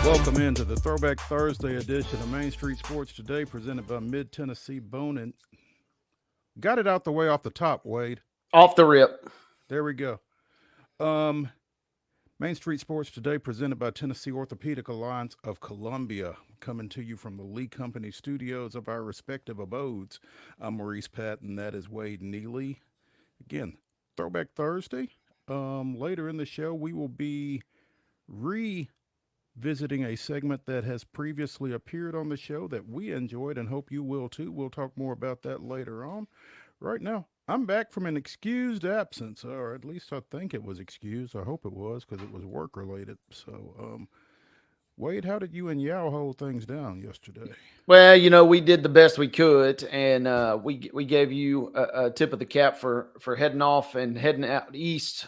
Welcome into the Throwback Thursday edition of Main Street Sports Today, presented by Mid-Tennessee Bone. Got it out the way off the top, Wade. Off the rip. There we go. Um, Main Street Sports Today, presented by Tennessee Orthopedic Alliance of Columbia, coming to you from the Lee Company studios of our respective abodes. I'm Maurice Patton. That is Wade Neely. Again, Throwback Thursday. Later in the show, we will be visiting a segment that has previously appeared on the show that we enjoyed and hope you will too. We'll talk more about that later on. Right now, I'm back from an excused absence, or at least I think it was excused. I hope it was because it was work related. So, Wade, how did you and Yao hold things down yesterday? Well, we did the best we could, and we gave you a tip of the cap for heading off and heading out east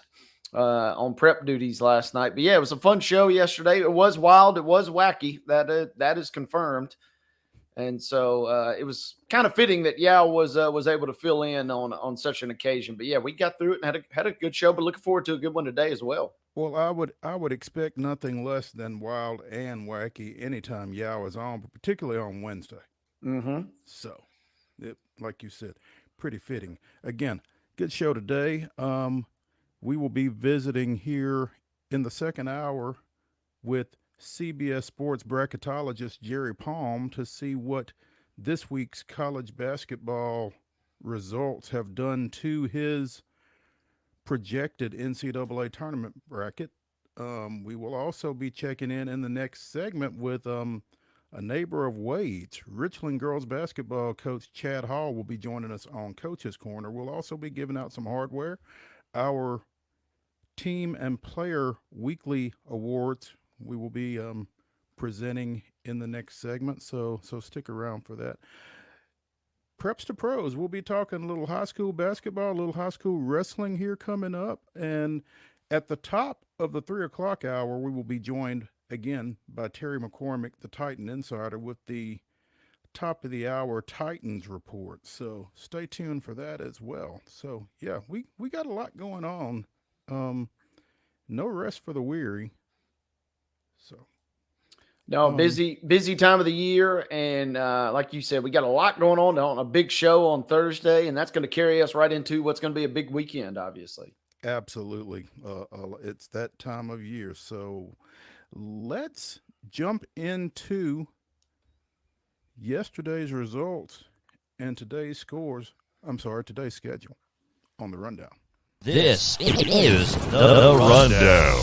on prep duties last night. But yeah, it was a fun show yesterday. It was wild. It was wacky. That is confirmed. And so it was kind of fitting that Yao was able to fill in on such an occasion. But yeah, we got through it and had a good show. But looking forward to a good one today as well. Well, I would expect nothing less than wild and wacky anytime Yao is on, but particularly on Wednesday. Mm-hmm. So, like you said, pretty fitting. Again, good show today. We will be visiting here in the second hour with CBS Sports bracketologist Jerry Palm to see what this week's college basketball results have done to his projected NCAA tournament bracket. We will also be checking in the next segment with a neighbor of Wade's. Richland girls basketball coach Chad Hall will be joining us on Coach's Corner. We'll also be giving out some hardware. Our team and player weekly awards we will be presenting in the next segment, so stick around for that. Preps to pros, we'll be talking a little high school basketball, a little high school wrestling here coming up, and at the top of the 3 o'clock hour, we will be joined again by Terry McCormick, the Titan Insider, with the top of the hour Titans report. So stay tuned for that as well. So yeah, we got a lot going on. No rest for the weary. So, no, busy time of the year, and like you said, we got a lot going on a big show on Thursday, and that's going to carry us right into what's going to be a big weekend, obviously. Absolutely, it's that time of year. So, let's jump into yesterday's results and today's scores. Today's schedule on the rundown. This is the rundown.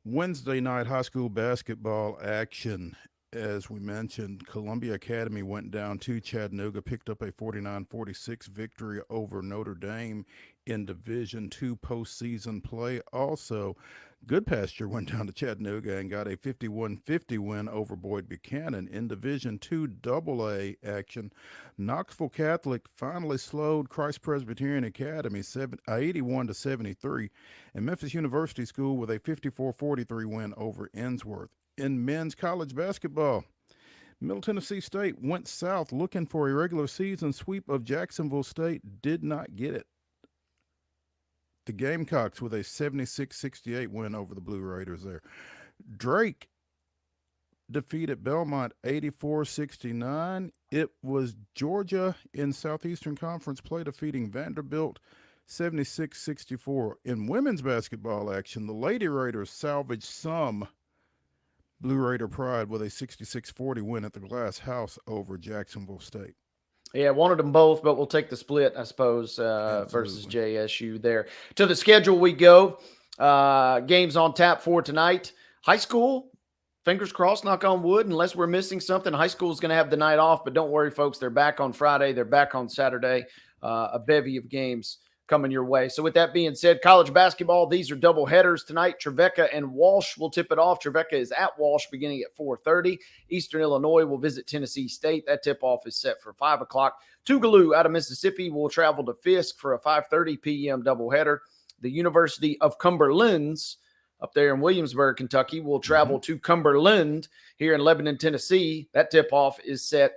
Wednesday night high school basketball action. As we mentioned, Columbia Academy went down to Chattanooga, picked up a 49-46 victory over Notre Dame in Division II postseason play. Also, Goodpasture went down to Chattanooga and got a 51-50 win over Boyd Buchanan in Division II AA action. Knoxville Catholic finally slowed Christ Presbyterian Academy 81-73, and Memphis University School with a 54-43 win over Ensworth. In men's college basketball, Middle Tennessee State went south looking for a regular season sweep of Jacksonville State, did not get it. The Gamecocks with a 76-68 win over the Blue Raiders there. Drake defeated Belmont 84-69. It was Georgia in Southeastern Conference play defeating Vanderbilt 76-64. In women's basketball action, the Lady Raiders salvaged some Blue Raider pride with a 66-40 win at the Glass House over Jacksonville State. Yeah, wanted them both, but we'll take the split, I suppose, versus JSU there. To the schedule we go. Games on tap for tonight. High school, fingers crossed, knock on wood, unless we're missing something. High school is going to have the night off, but don't worry, folks. They're back on Friday. They're back on Saturday. A bevy of games coming your way. So with that being said, college basketball, these are double headers tonight. Trevecca and Walsh will tip it off. Trevecca is at Walsh beginning at 4:30. Eastern Illinois will visit Tennessee State. That tip-off is set for 5 o'clock. Tougaloo out of Mississippi will travel to Fisk for a 5:30 p.m. doubleheader. The University of Cumberlands up there in Williamsburg, Kentucky, will travel to Cumberland here in Lebanon, Tennessee. That tip-off is set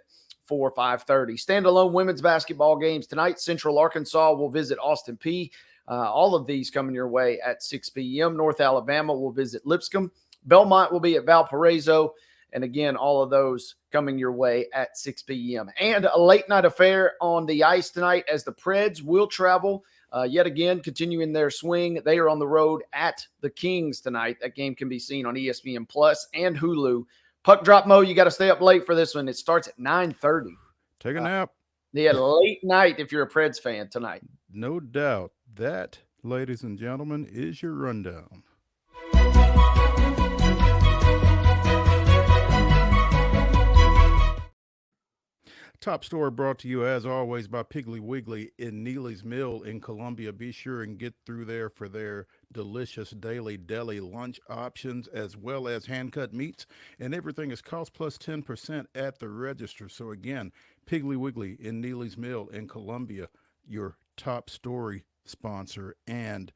for 5:30. Standalone women's basketball games tonight. Central Arkansas will visit Austin Peay All of these coming your way at 6 p.m. North Alabama will visit Lipscomb. Belmont will be at Valparaiso. And again, all of those coming your way at 6 p.m. And a late night affair on the ice tonight as the Preds will travel yet again, continuing their swing. They are on the road at the Kings tonight. That game can be seen on ESPN Plus and Hulu. Puck drop, Mo, you got to stay up late for this one. It starts at 9:30. Take a nap. Yeah, late night if you're a Preds fan tonight. No doubt. That, ladies and gentlemen, is your rundown. Top story brought to you, as always, by Piggly Wiggly in Neely's Mill in Columbia. Be sure and get through there for their delicious daily deli lunch options, as well as hand-cut meats, and everything is cost plus 10% at the register. So again, Piggly Wiggly in Neely's Mill in Columbia, your top story sponsor. And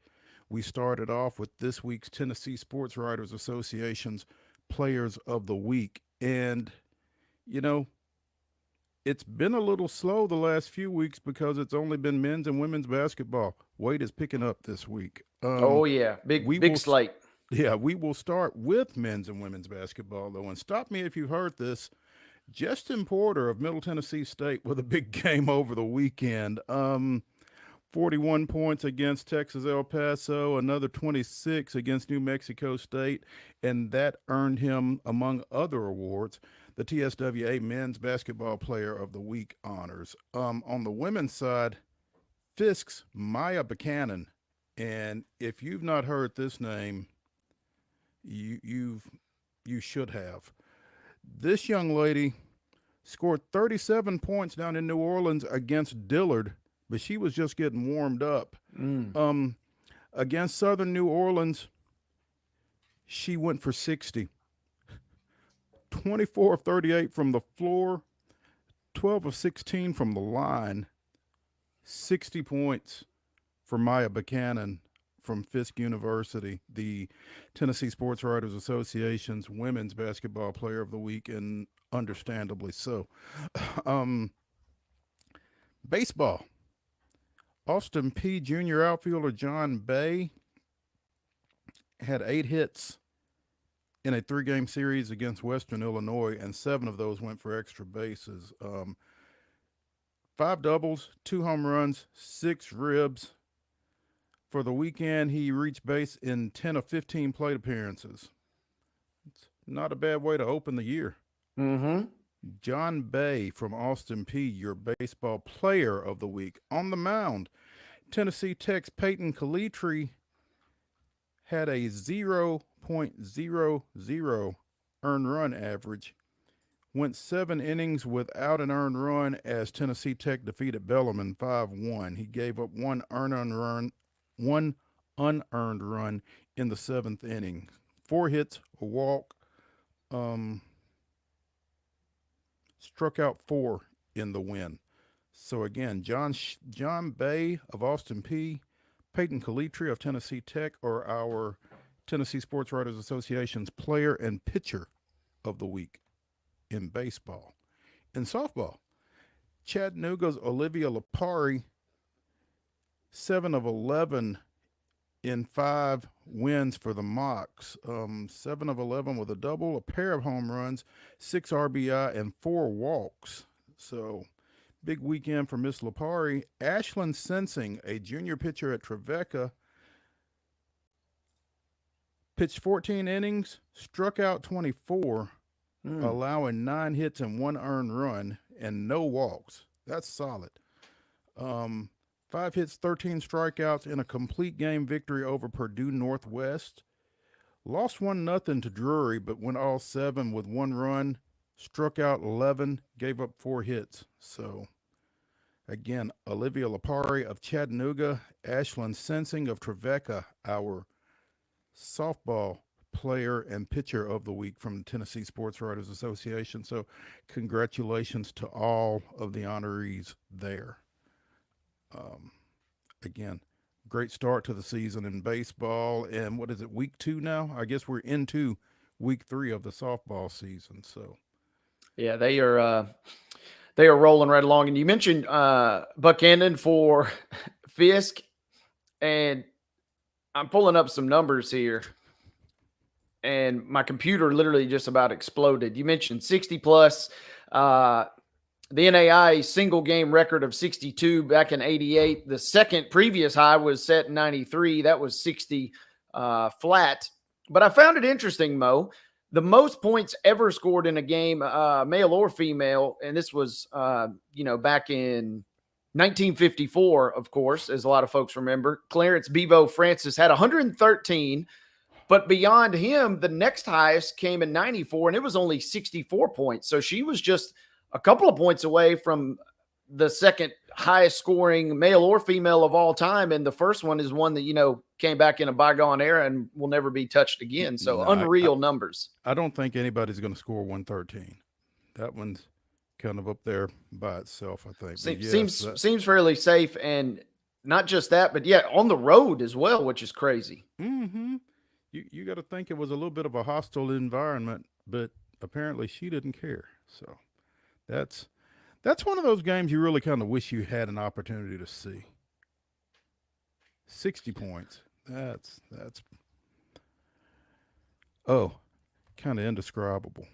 we started off with this week's Tennessee Sports Writers Association's Players of the Week. And, you know, it's been a little slow the last few weeks because it's only been men's and women's basketball. Wade is picking up this week. Big slate. Yeah, we will start with men's and women's basketball, though. And stop me if you heard this. Justin Porter of Middle Tennessee State with a big game over the weekend. 41 points against Texas El Paso, another 26 against New Mexico State, and that earned him, among other awards, the TSWA Men's Basketball Player of the Week honors. On the women's side, Fisk's Maya Buchanan, and if you've not heard this name, you should have. This young lady scored 37 points down in New Orleans against Dillard, but she was just getting warmed up. Against Southern New Orleans, she went for 60. 24 of 38 from the floor, 12 of 16 from the line, 60 points for Maya Buchanan from Fisk University, the Tennessee Sports Writers Association's Women's Basketball Player of the Week, and understandably so. Baseball. Austin P. Junior outfielder John Bay had 8 hits in a 3-game series against Western Illinois, and 7 of those went for extra bases. 5 doubles, 2 home runs, 6 ribs. For the weekend, he reached base in 10 of 15 plate appearances. It's not a bad way to open the year. Mm-hmm. John Bay from Austin P., your baseball player of the week. On the mound, Tennessee Tech's Peyton Calitri had a 0.00 earned run average, went 7 innings without an earned run as Tennessee Tech defeated Bellarmine 5-1. He gave up one unearned run in the 7th inning. 4 hits, a walk, struck out 4 in the win. So again, John Bay of Austin P., Peyton Calitri of Tennessee Tech are our Tennessee Sports Writers Association's player and pitcher of the week in baseball. In softball, Chattanooga's Olivia Lapari, 7 of 11 in 5 wins for the Mocs. 7 of 11 with a double, a pair of home runs, 6 RBI, and 4 walks. So big weekend for Miss Lapari. Ashlyn Sensing, a junior pitcher at Trevecca, pitched 14 innings, struck out 24, allowing 9 hits and 1 earned run and no walks. That's solid. 5 hits, 13 strikeouts in a complete game victory over Purdue Northwest. Lost 1-0 to Drury, but went all 7 with 1 run, struck out 11, gave up 4 hits. So, again, Olivia Lapari of Chattanooga, Ashlyn Sensing of Trevecca, our softball player and pitcher of the week from the Tennessee Sports Writers Association. So, congratulations to all of the honorees there. Again, great start to the season in baseball. And what is it, week 2 now? I guess we're into week 3 of the softball season. So, yeah, they are rolling right along. And you mentioned Buchanan for Fisk. And I'm pulling up some numbers here, and my computer literally just about exploded. You mentioned 60 plus. The NAI single game record of 62 back in 88. The second previous high was set in 93. That was 60 flat. But I found it interesting, Mo. The most points ever scored in a game, male or female, and this was, back in 1954, of course, as a lot of folks remember. Clarence Bevo Francis had 113, but beyond him, the next highest came in 94, and it was only 64 points. So she was just a couple of points away from the second highest scoring male or female of all time. And the first one is one that, came back in a bygone era and will never be touched again. So unreal numbers. I don't think anybody's going to score 113. That one's kind of up there by itself, I think. Seems fairly safe. And not just that, but on the road as well, which is crazy. Mm-hmm. You got to think it was a little bit of a hostile environment, but apparently she didn't care. So that's one of those games you really kind of wish you had an opportunity to see. 60 points. That's kind of indescribable.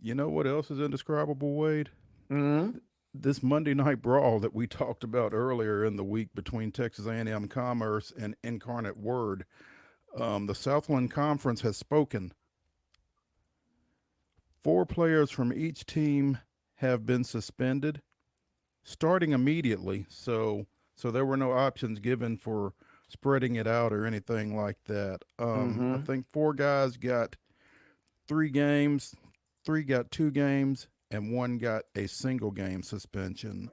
You know what else is indescribable, Wade? Mm-hmm. This Monday night brawl that we talked about earlier in the week between Texas A&M Commerce and Incarnate Word. The Southland Conference has spoken. 4 players from each team have been suspended, starting immediately. So there were no options given for spreading it out or anything like that. I think 4 guys got 3 games, 3 got 2 games, and 1 got a single game suspension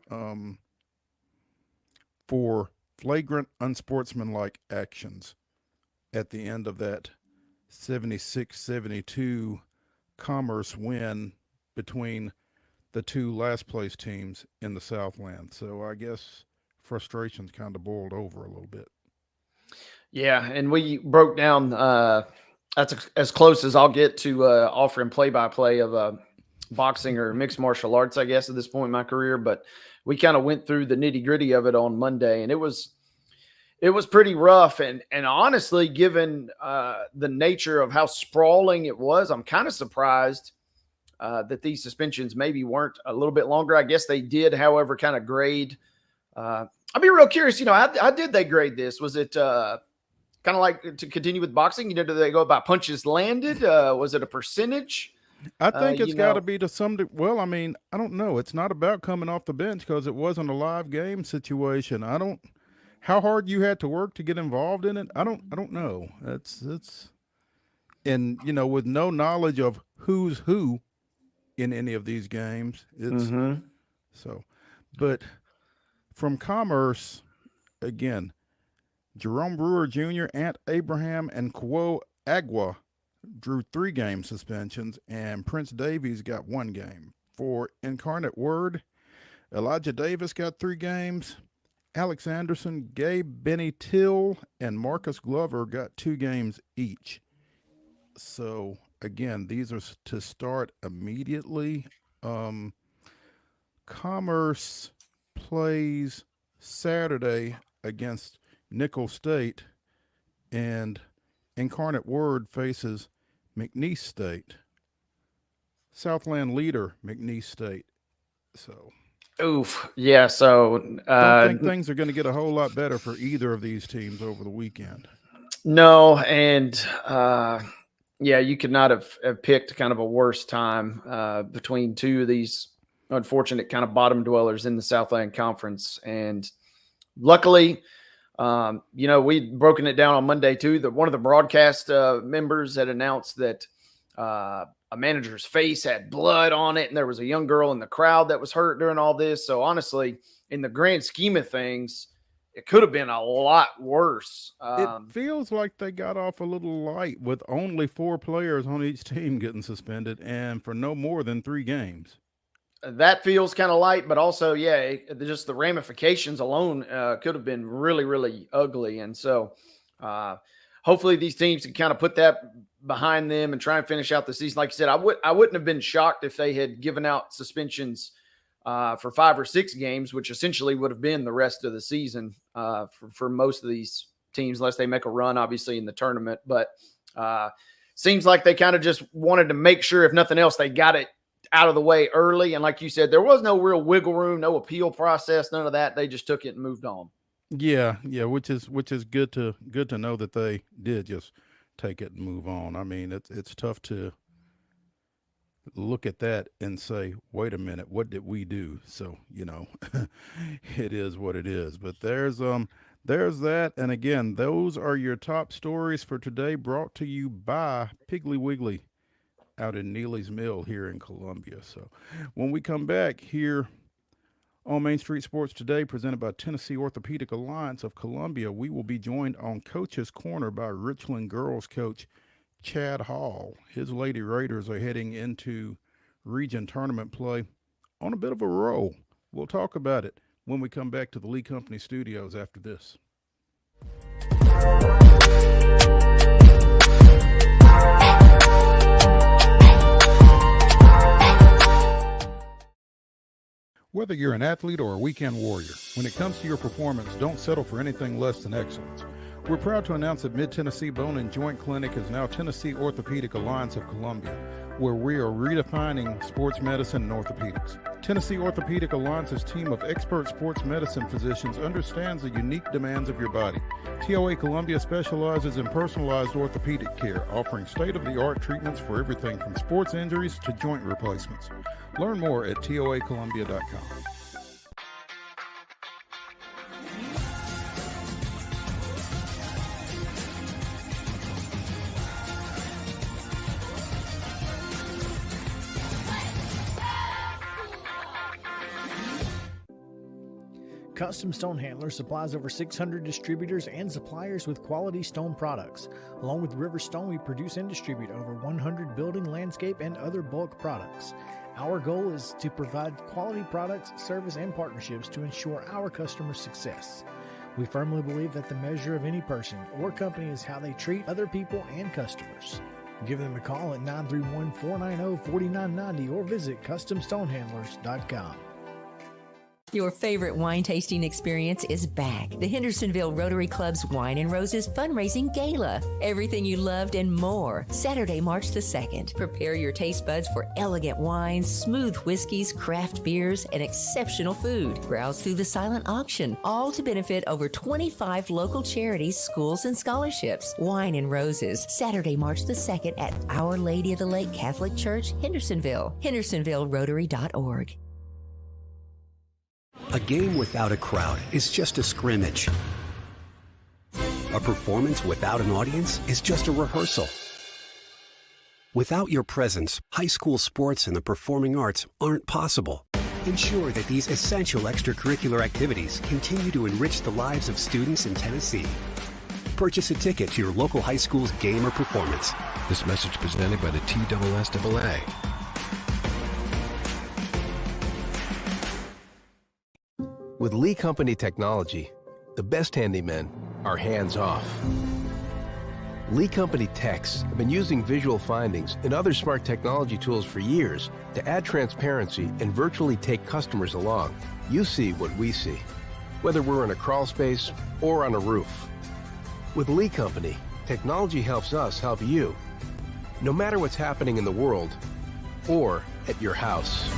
for flagrant unsportsmanlike actions at the end of that 76-72 Commerce win between the 2 last place teams in the Southland. So I guess frustration's kind of boiled over a little bit. Yeah, and we broke down that's as close as I'll get to offering play-by-play of boxing or mixed martial arts, I guess, at this point in my career. But we kind of went through the nitty-gritty of it on Monday, and it was pretty rough. And honestly, given the nature of how sprawling it was, I'm kind of surprised that these suspensions maybe weren't a little bit longer. I guess they did, however, kind of grade. I'd be real curious, how did they grade this? Was it kind of like to continue with boxing? Do they go by punches landed? Was it a percentage? I think it's got to be to some well, I mean, I don't know. It's not about coming off the bench because it wasn't a live game situation. How hard you had to work to get involved in it, I don't know. It's and with no knowledge of who's who in any of these games, it's so. But from Commerce, again, Jerome Brewer Jr., Ant Abraham, and Quo Agua drew 3 game suspensions, and Prince Davies got 1 game. For Incarnate Word, Elijah Davis got 3 games. Alex Anderson, Gabe Benny Till, and Marcus Glover got 2 games each. So, again, these are to start immediately. Commerce plays Saturday against Nickel State, and Incarnate Word faces McNeese State. Southland leader, McNeese State. So... Oof. Yeah. So don't think things are going to get a whole lot better for either of these teams over the weekend. No. And you could not have picked kind of a worse time between 2 of these unfortunate kind of bottom dwellers in the Southland Conference. And luckily, we'd broken it down on Monday too, that one of the broadcast members had announced that a manager's face had blood on it, and there was a young girl in the crowd that was hurt during all this. So honestly, in the grand scheme of things, it could have been a lot worse. It feels like they got off a little light with only 4 players on each team getting suspended and for no more than 3 games. That feels kind of light, but also, just the ramifications alone could have been really, really ugly. And so hopefully these teams can kind of put that behind them and try and finish out the season. Like you said, I wouldn't have been shocked if they had given out suspensions for 5 or 6 games, which essentially would have been the rest of the season for most of these teams unless they make a run, obviously, in the tournament. But seems like they kind of just wanted to make sure, if nothing else, they got it out of the way early. And like you said, there was no real wiggle room, no appeal process, none of that. They just took it and moved on. Yeah, which is good to know that they did just take it and move on. I mean, it's tough to look at that and say, wait a minute, what did we do? So, it is what it is. But there's that. And again, those are your top stories for today, brought to you by Piggly Wiggly out in Neely's Mill here in Columbia. So when we come back here on Main Street Sports Today, presented by Tennessee Orthopedic Alliance of Columbia, we will be joined on Coach's Corner by Richland girls coach Chad Hall. His Lady Raiders are heading into region tournament play on a bit of a roll. We'll talk about it when we come back to the Lee Company studios after this. Whether you're an athlete or a weekend warrior, when it comes to your performance, don't settle for anything less than excellence. We're proud to announce that Mid-Tennessee Bone and Joint Clinic is now Tennessee Orthopedic Alliance of Columbia, where we are redefining sports medicine and orthopedics. Tennessee Orthopedic Alliance's team of expert sports medicine physicians understands the unique demands of your body. TOA Columbia specializes in personalized orthopedic care, offering state-of-the-art treatments for everything from sports injuries to joint replacements. Learn more at toacolumbia.com. Custom Stone Handler supplies over 600 distributors and suppliers with quality stone products. Along with River Stone, we produce and distribute over 100 building, landscape, and other bulk products. Our goal is to provide quality products, service, and partnerships to ensure our customers' success. We firmly believe that the measure of any person or company is how they treat other people and customers. Give them a call at 931-490-4990 or visit CustomStonehandlers.com. Your favorite wine tasting experience is back. The Hendersonville Rotary Club's Wine and Roses Fundraising Gala. Everything you loved and more. Saturday, March the 2nd. Prepare your taste buds for elegant wines, smooth whiskeys, craft beers, and exceptional food. Browse through the silent auction, all to benefit over 25 local charities, schools, and scholarships. Wine and Roses, Saturday, March the 2nd at Our Lady of the Lake Catholic Church, Hendersonville. HendersonvilleRotary.org. A game without a crowd is just a scrimmage. A performance without an audience is just a rehearsal. Without your presence, high school sports and the performing arts aren't possible. Ensure that these essential extracurricular activities continue to enrich the lives of students in Tennessee. Purchase a ticket to your local high school's game or performance. This message presented by the TSSAA. With Lee Company technology, the best handymen are hands-off. Lee Company techs have been using visual findings and other smart technology tools for years to add transparency and virtually take customers along. You see what we see, whether we're in a crawl space or on a roof. With Lee Company, technology helps us help you, no matter what's happening in the world or at your house.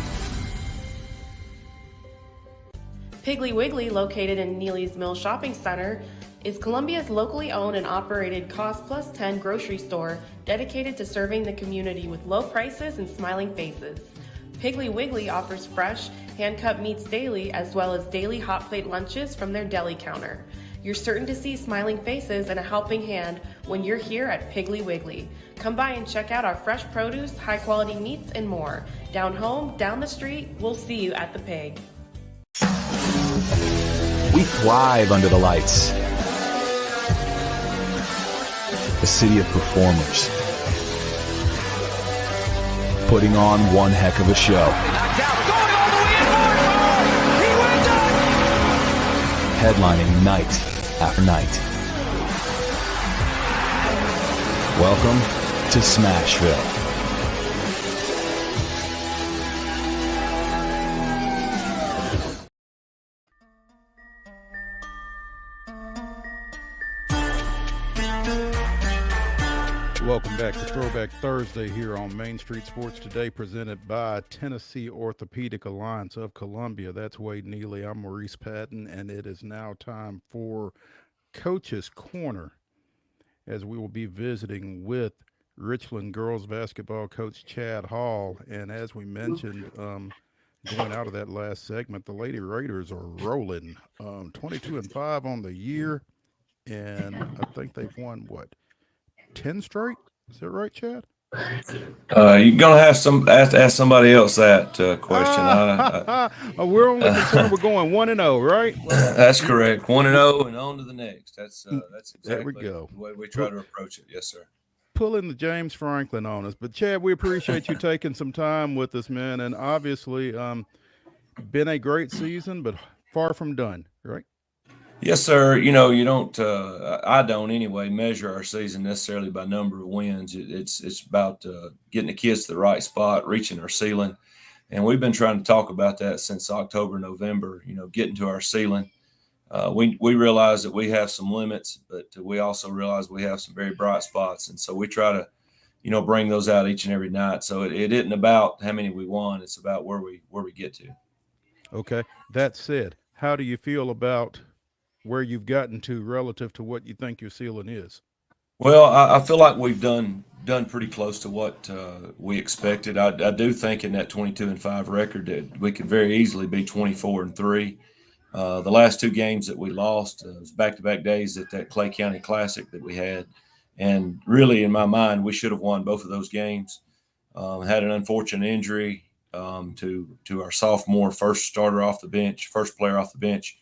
Piggly Wiggly, located in Neely's Mill Shopping Center, is Columbia's locally owned and operated Cost Plus 10 grocery store dedicated to serving the community with low prices and smiling faces. Piggly Wiggly offers fresh, hand-cut meats daily, as well as daily hot plate lunches from their deli counter. You're certain to see smiling faces and a helping hand when you're here at Piggly Wiggly. Come by and check out our fresh produce, high-quality meats, and more. Down home, down the street, we'll see you at the Pig. We thrive under the lights. A city of performers. Putting on one heck of a show. Headlining night after night. Welcome to Smashville. Welcome back to Throwback Thursday here on Main Street Sports Today, presented by Tennessee Orthopedic Alliance of Columbia. That's Wade Neely. I'm Maurice Patton, and it is now time for Coach's Corner, as we will be visiting with Richland girls basketball coach Chad Hall. And as we mentioned, going out of that last segment, the Lady Raiders are rolling, 22-5 on the year, and I think they've won, 10 straight? Is that right, Chad? You're gonna have to ask somebody else that question. We're only concerned we're going 1-0, right? That's correct. 1-0 and on to the next. That's exactly there we go. The way we try to approach it. Yes, sir. Pulling the James Franklin on us, but Chad, we appreciate you taking some time with us, man. And obviously, been a great season, but far from done, right? Yes, sir. You know, you don't. I don't anyway measure our season necessarily by number of wins. It's about getting the kids to the right spot, reaching our ceiling, and we've been trying to talk about that since October, November. You know, getting to our ceiling. We realize that we have some limits, but we also realize we have some very bright spots, and so we try to, bring those out each and every night. So it isn't about how many we won; it's about where we get to. Okay. That said, how do you feel about where you've gotten to relative to what you think your ceiling is? Well, I feel like we've done pretty close to what we expected. I do think in that 22-5 record that we could very easily be 24-3. The last two games that we lost was back-to-back days at that Clay County Classic that we had, and really in my mind we should have won both of those games. Had an unfortunate injury to our sophomore first player off the bench.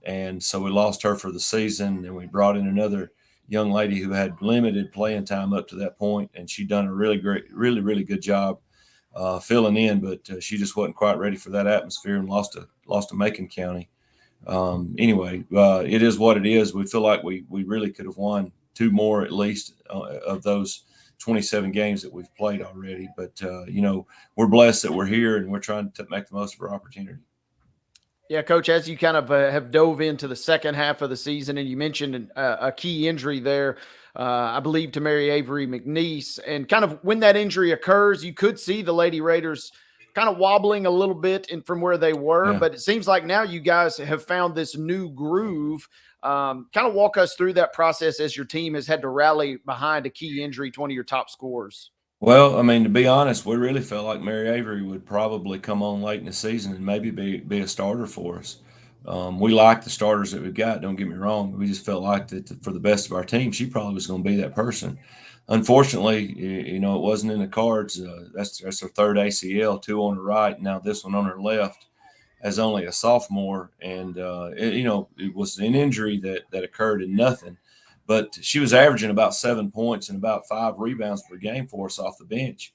And so we lost her for the season, and we brought in another young lady who had limited playing time up to that point, and she done a really good job filling in, but she just wasn't quite ready for that atmosphere and lost to Macon County. Anyway, it is what it is. We feel like we really could have won two more at least of those 27 games that we've played already. But, we're blessed that we're here, and we're trying to make the most of our opportunity. Yeah, Coach, as you kind of have dove into the second half of the season, and you mentioned a key injury there, I believe to Mary Avery McNeese, and kind of when that injury occurs, you could see the Lady Raiders kind of wobbling a little bit from where they were, but it seems like now you guys have found this new groove. Kind of walk us through that process as your team has had to rally behind a key injury to one of your top scorers. Well, I mean, to be honest, we really felt like Mary Avery would probably come on late in the season and maybe be a starter for us. We like the starters that we've got, don't get me wrong. We just felt like that for the best of our team, she probably was going to be that person. Unfortunately, it wasn't in the cards. That's her third ACL, two on her right, now this one on her left, as only a sophomore. And, it was an injury that occurred in nothing. But she was averaging about 7 points and about 5 rebounds per game for us off the bench.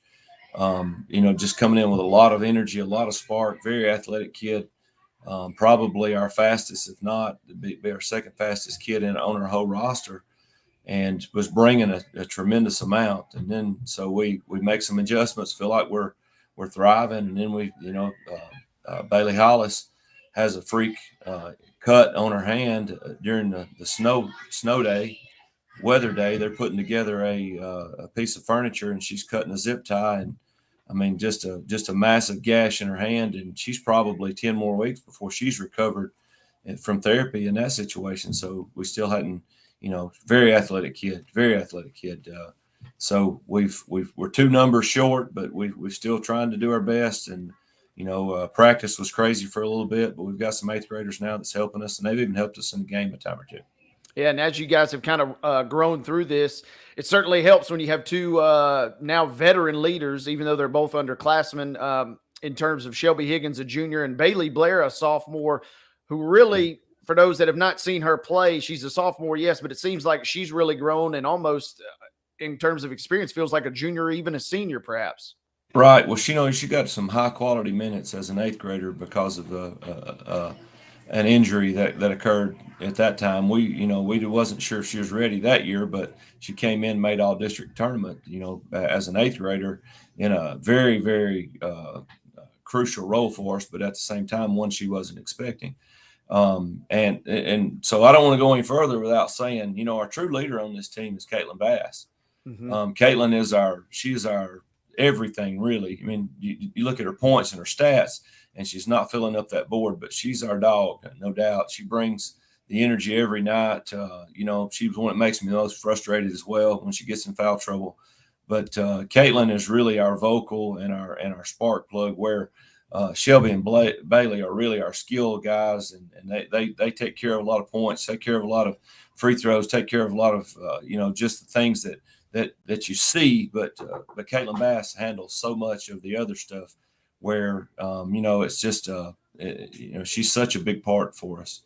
Just coming in with a lot of energy, a lot of spark, very athletic kid. Probably our fastest, if not, be our second fastest kid on our whole roster, and was bringing a tremendous amount. And then so we make some adjustments, feel like we're thriving, and then Bailey Hollis has a freak cut on her hand during the snow day, weather day. They're putting together a piece of furniture, and she's cutting a zip tie, and I mean just a massive gash in her hand, and she's probably 10 more weeks before she's recovered from therapy in that situation. So we still hadn't, very athletic kid. So we're 2 numbers short, but we're still trying to do our best. And practice was crazy for a little bit, but we've got some 8th graders now that's helping us, and they've even helped us in the game a time or two. Yeah, and as you guys have kind of grown through this, it certainly helps when you have 2 now veteran leaders, even though they're both underclassmen, in terms of Shelby Higgins, a junior, and Bailey Blair, a sophomore, who really, for those that have not seen her play, she's a sophomore, yes, but it seems like she's really grown and almost, in terms of experience, feels like a junior, even a senior perhaps. Right. Well, she got some high-quality minutes as an 8th grader because of an injury that occurred at that time. We wasn't sure if she was ready that year, but she came in, made all-district tournament, as an 8th grader in a very, very crucial role for us, but at the same time, one she wasn't expecting. And so I don't want to go any further without saying, our true leader on this team is Caitlin Bass. Caitlin is our everything, really. I mean, you look at her points and her stats, and she's not filling up that board, but she's our dog, no doubt. She brings the energy every night. She's one that makes me the most frustrated as well when she gets in foul trouble. But Caitlin is really our vocal and our spark plug, where Shelby and Bailey are really our skill guys, and they take care of a lot of points, take care of a lot of free throws, take care of a lot of just the things that you see. But Caitlin Bass handles so much of the other stuff, where it's just she's such a big part for us.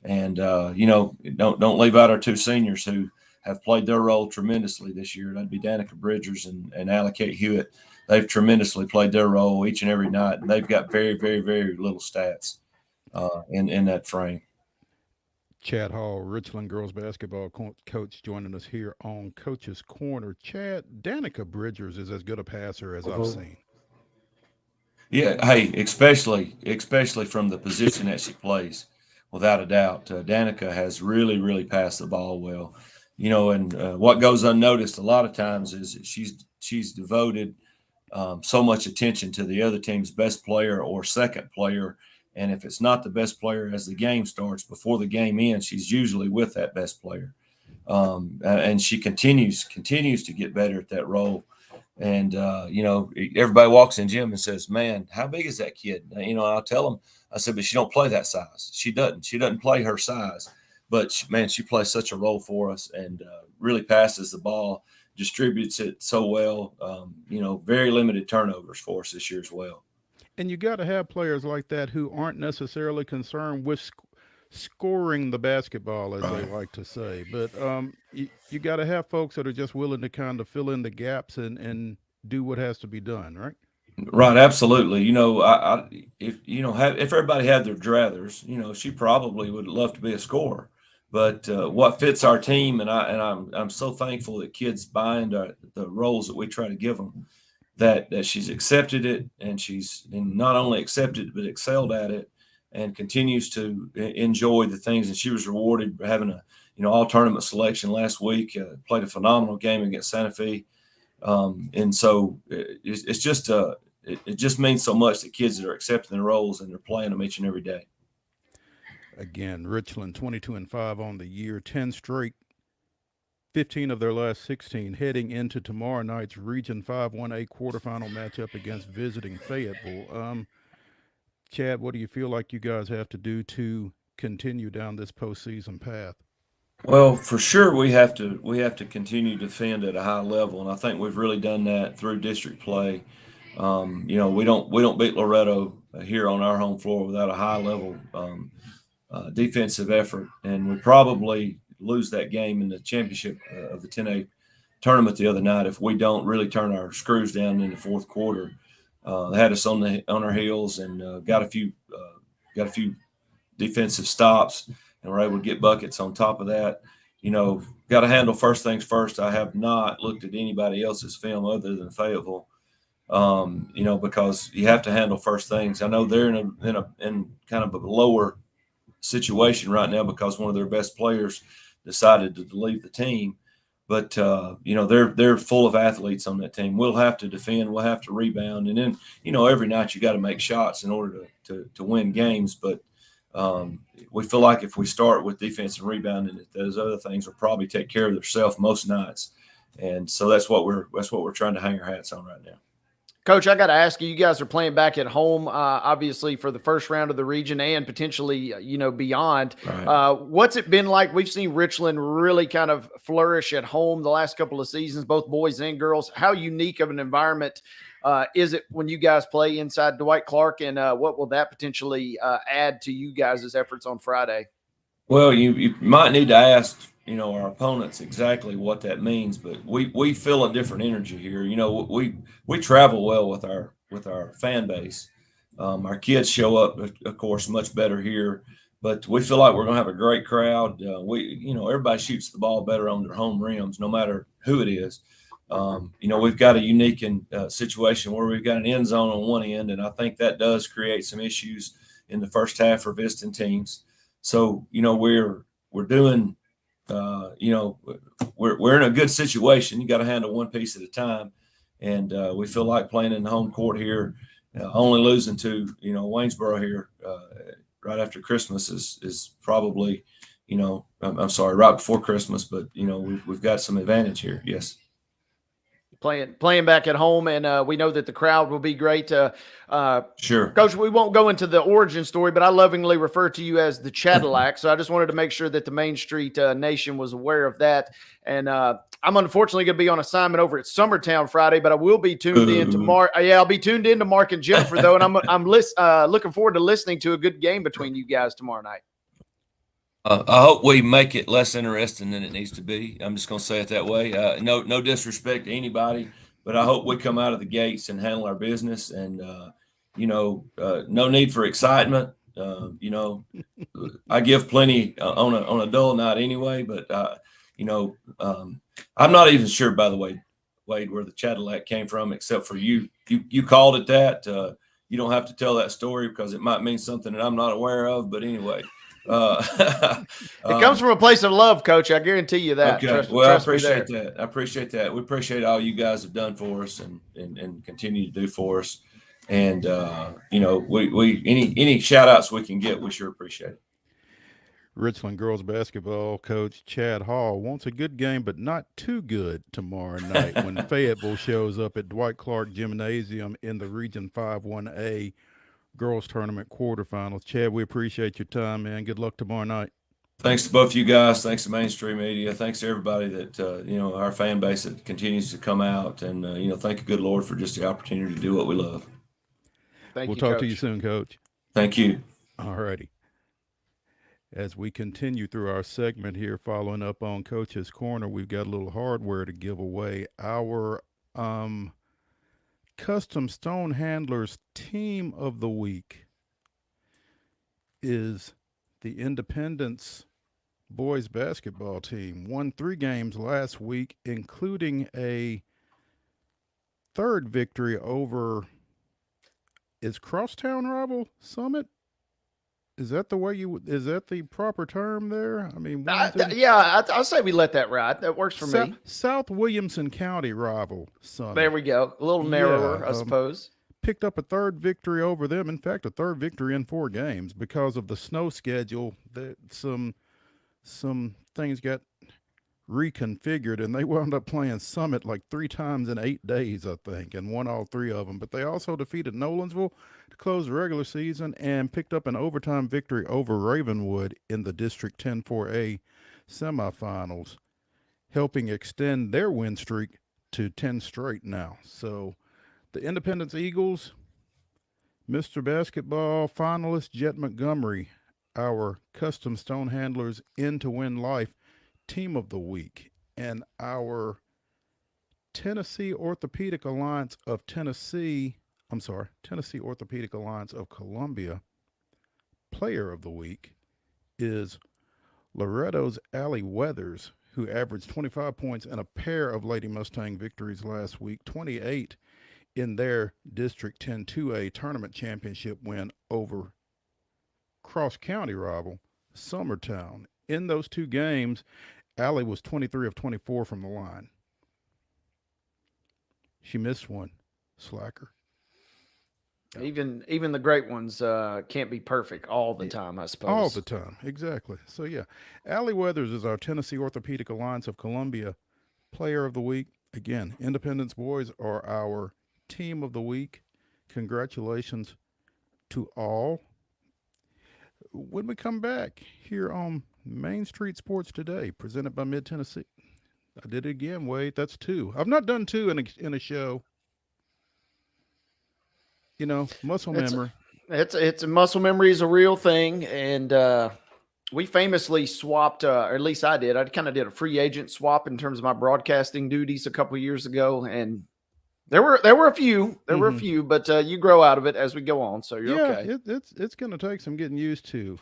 And don't leave out our two seniors who have played their role tremendously this year. That'd be Danica Bridgers and Allie Kate Hewitt. They've tremendously played their role each and every night, and they've got very, very, very little stats in that frame. Chad Hall, Richland girls basketball coach, joining us here on Coach's Corner. Chad, Danica Bridgers is as good a passer as I've seen. Yeah, hey, especially from the position that she plays, without a doubt. Danica has really, really passed the ball well. And what goes unnoticed a lot of times is that she's devoted so much attention to the other team's best player or second player. And if it's not the best player as the game starts, before the game ends, she's usually with that best player. And she continues to get better at that role. And, everybody walks in the gym and says, man, how big is that kid? I'll tell them, I said, but she don't play that size. She doesn't play her size. But, she plays such a role for us and really passes the ball, distributes it so well. Very limited turnovers for us this year as well. And you got to have players like that who aren't necessarily concerned with scoring the basketball, as they like to say. But you got to have folks that are just willing to kind of fill in the gaps and do what has to be done, right? Right, absolutely. If everybody had their druthers, she probably would love to be a scorer. But what fits our team, and I'm so thankful that kids buy into the roles that we try to give them, that she's accepted it, and she's not only accepted it but excelled at it, and continues to enjoy the things. And she was rewarded for having a all tournament selection last week. Played a phenomenal game against Santa Fe, and so it's just it just means so much that kids that are accepting their roles and they're playing them each and every day. Again, Richland 22-5 on the year, 10 straight, 15 of their last 16, heading into tomorrow night's Region 5 1A quarterfinal matchup against visiting Fayetteville. Chad, what do you feel like you guys have to do to continue down this postseason path? Well, for sure, we have to continue to defend at a high level, and I think we've really done that through district play. We don't beat Loretto here on our home floor without a high level defensive effort, and we probably lose that game in the championship of the 10A tournament the other night if we don't really turn our screws down in the fourth quarter. They had us on our heels and got a few defensive stops, and we're able to get buckets on top of that. Got to handle first things first. I have not looked at anybody else's film other than Fayetteville, because you have to handle first things. I know they're in kind of a lower situation right now because one of their best players decided to leave the team. But they're full of athletes on that team. We'll have to defend. We'll have to rebound, and then every night you got to make shots in order to win games. But we feel like if we start with defense and rebounding, those other things will probably take care of themselves most nights. And so that's what we're trying to hang our hats on right now. Coach, I got to ask you, you guys are playing back at home, obviously, for the first round of the region and potentially, beyond. Right. What's it been like? We've seen Richland really kind of flourish at home the last couple of seasons, both boys and girls. How unique of an environment is it when you guys play inside Dwight Clark, and what will that potentially add to you guys' efforts on Friday? Well, you might need to ask our opponents exactly what that means, but we feel a different energy here. We travel well with our fan base. Our kids show up, of course, much better here, but we feel like we're going to have a great crowd. Everybody shoots the ball better on their home rims, no matter who it is. We've got a unique situation where we've got an end zone on one end, and I think that does create some issues in the first half for visiting teams. So, we're doing you know, we're in a good situation. You got to handle one piece at a time. And we feel like playing in the home court here, only losing to, you know, Waynesboro here right after Christmas is probably, you know, I'm sorry, right before Christmas, but, you know, we've got some advantage here. Yes. Playing back at home, and we know that the crowd will be great. Sure. Coach, we won't go into the origin story, but I lovingly refer to you as the Cadillac. So I just wanted to make sure that the Main Street Nation was aware of that. And I'm unfortunately going to be on assignment over at Summertown Friday, but I will be tuned in to Mark. Yeah, I'll be tuned in to Mark and Jennifer though, and I'm looking forward to listening to a good game between you guys tomorrow night. I hope we make it less interesting than it needs to be. I'm just going to say it that way. No disrespect to anybody, but I hope we come out of the gates and handle our business. And you know, no need for excitement. You know, I give plenty on a dull night anyway. But you know, I'm not even sure, by the way, Wade, where the Cadillac came from, except for you. You called it that. You don't have to tell that story because it might mean something that I'm not aware of. But anyway. It comes from a place of love, Coach. I guarantee you that. Okay. Well, I appreciate that. I appreciate that. We appreciate all you guys have done for us and continue to do for us. And you know, we any shout outs we can get, we sure appreciate it. Richland girls basketball coach Chad Hall wants a good game, but not too good tomorrow night when Fayetteville shows up at Dwight Clark Gymnasium in the Region 5-1A girls tournament quarterfinals. Chad, we appreciate your time, man. Good luck tomorrow night. Thanks to both you guys. Thanks to Mainstream Media. Thanks to everybody that you know, our fan base that continues to come out, and you know, thank the good Lord for just the opportunity to do what we love. We'll talk to you soon, Coach. Thank you. All righty. As we continue through our segment here, following up on Coach's Corner, we've got a little hardware to give away. Our Custom Stone Handlers Team of the Week is the Independence boys basketball team. Won 3 games last week, including a third victory over, is Crosstown rival Summit? Is that the way is that the proper term there? I mean, I'll say we let that ride. That works for me. South Williamson County rival Summit. There we go. A little narrower, I suppose. Picked up a third victory over them. In fact, a third victory in 4 games because of the snow schedule. That some things got reconfigured, and they wound up playing Summit like 3 times in 8 days, I think, and won all 3 of them. But they also defeated Nolensville to close the regular season and picked up an overtime victory over Ravenwood in the District 10-4A semifinals, helping extend their win streak to 10 straight now. So the Independence Eagles, Mr. Basketball finalist Jet Montgomery, our Custom Stone Handlers In to Win Life Team of the Week, and our Tennessee Orthopedic Alliance of Tennessee Orthopedic Alliance of Columbia Player of the Week is Loretto's Allie Weathers, who averaged 25 points and a pair of Lady Mustang victories last week, 28 in their District 10-2A tournament championship win over cross-county rival Summertown. In those 2 games, Allie was 23 of 24 from the line. She missed one. Slacker. Even the great ones can't be perfect all the time, I suppose. All the time, exactly. So, yeah. Allie Weathers is our Tennessee Orthopedic Alliance of Columbia Player of the Week. Again, Independence boys are our Team of the Week. Congratulations to all. When we come back here on Main Street Sports Today, presented by Mid-Tennessee. I did it again, Wade. That's 2. I've not done 2 in a show. You know, muscle memory. It's a muscle memory is a real thing, and we famously swapped, or at least I did. I kind of did a free agent swap in terms of my broadcasting duties a couple of years ago, and there were a few. There were a few, but you grow out of it as we go on, so you're okay. It's going to take some getting used to.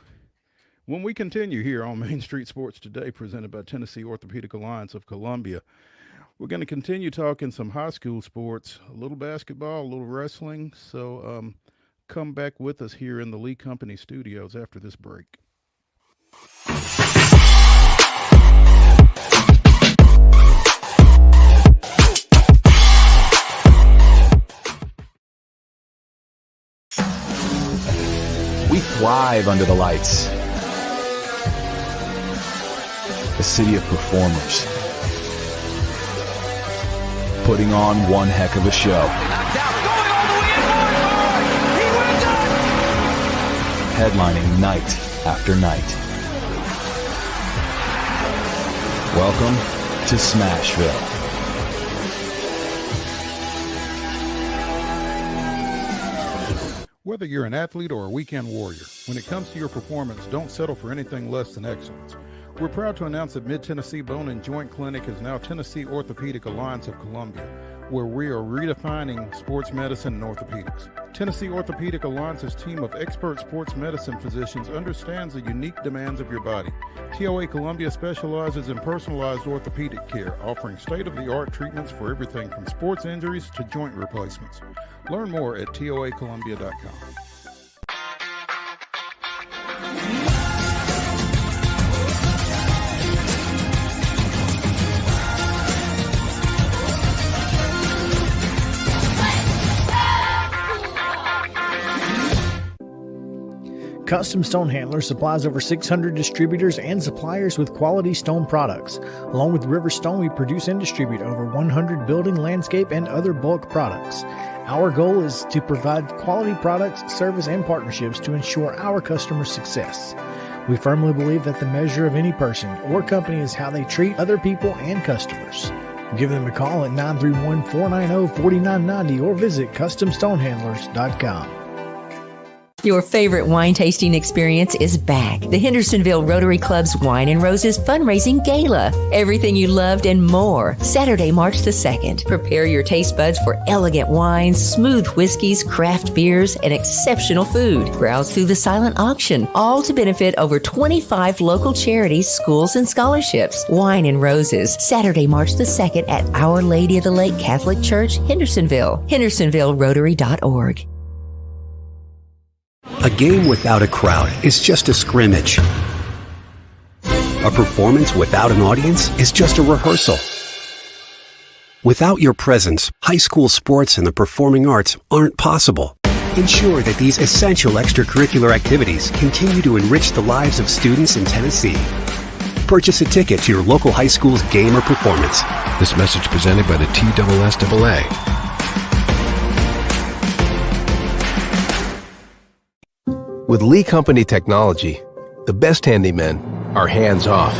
When we continue here on Main Street Sports Today, presented by Tennessee Orthopedic Alliance of Columbia, we're going to continue talking some high school sports, a little basketball, a little wrestling. So come back with us here in the Lee Company studios after this break. live under the lights. A city of performers, putting on one heck of a show. Headlining night after night. Welcome to Smashville. Whether you're an athlete or a weekend warrior, when it comes to your performance, don't settle for anything less than excellence. We're proud to announce that Mid-Tennessee Bone and Joint Clinic is now Tennessee Orthopedic Alliance of Columbia, where we are redefining sports medicine and orthopedics. Tennessee Orthopedic Alliance's team of expert sports medicine physicians understands the unique demands of your body. TOA Columbia specializes in personalized orthopedic care, offering state-of-the-art treatments for everything from sports injuries to joint replacements. Learn more at toacolumbia.com. Custom Stone Handler supplies over 600 distributors and suppliers with quality stone products. Along with River Stone, we produce and distribute over 100 building, landscape, and other bulk products. Our goal is to provide quality products, service, and partnerships to ensure our customers' success. We firmly believe that the measure of any person or company is how they treat other people and customers. Give them a call at 931-490-4990 or visit CustomStonehandlers.com. Your favorite wine tasting experience is back. The Hendersonville Rotary Club's Wine and Roses fundraising gala. Everything you loved and more. Saturday, March the 2nd. Prepare your taste buds for elegant wines, smooth whiskeys, craft beers, and exceptional food. Browse through the silent auction, all to benefit over 25 local charities, schools, and scholarships. Wine and Roses, Saturday, March the 2nd at Our Lady of the Lake Catholic Church, Hendersonville. HendersonvilleRotary.org. A game without a crowd is just a scrimmage. A performance without an audience is just a rehearsal. Without your presence, high school sports and the performing arts aren't possible. Ensure that these essential extracurricular activities continue to enrich the lives of students in Tennessee. Purchase a ticket to your local high school's game or performance. This message presented by the TSSAA. With Lee Company technology, the best handymen are hands-off.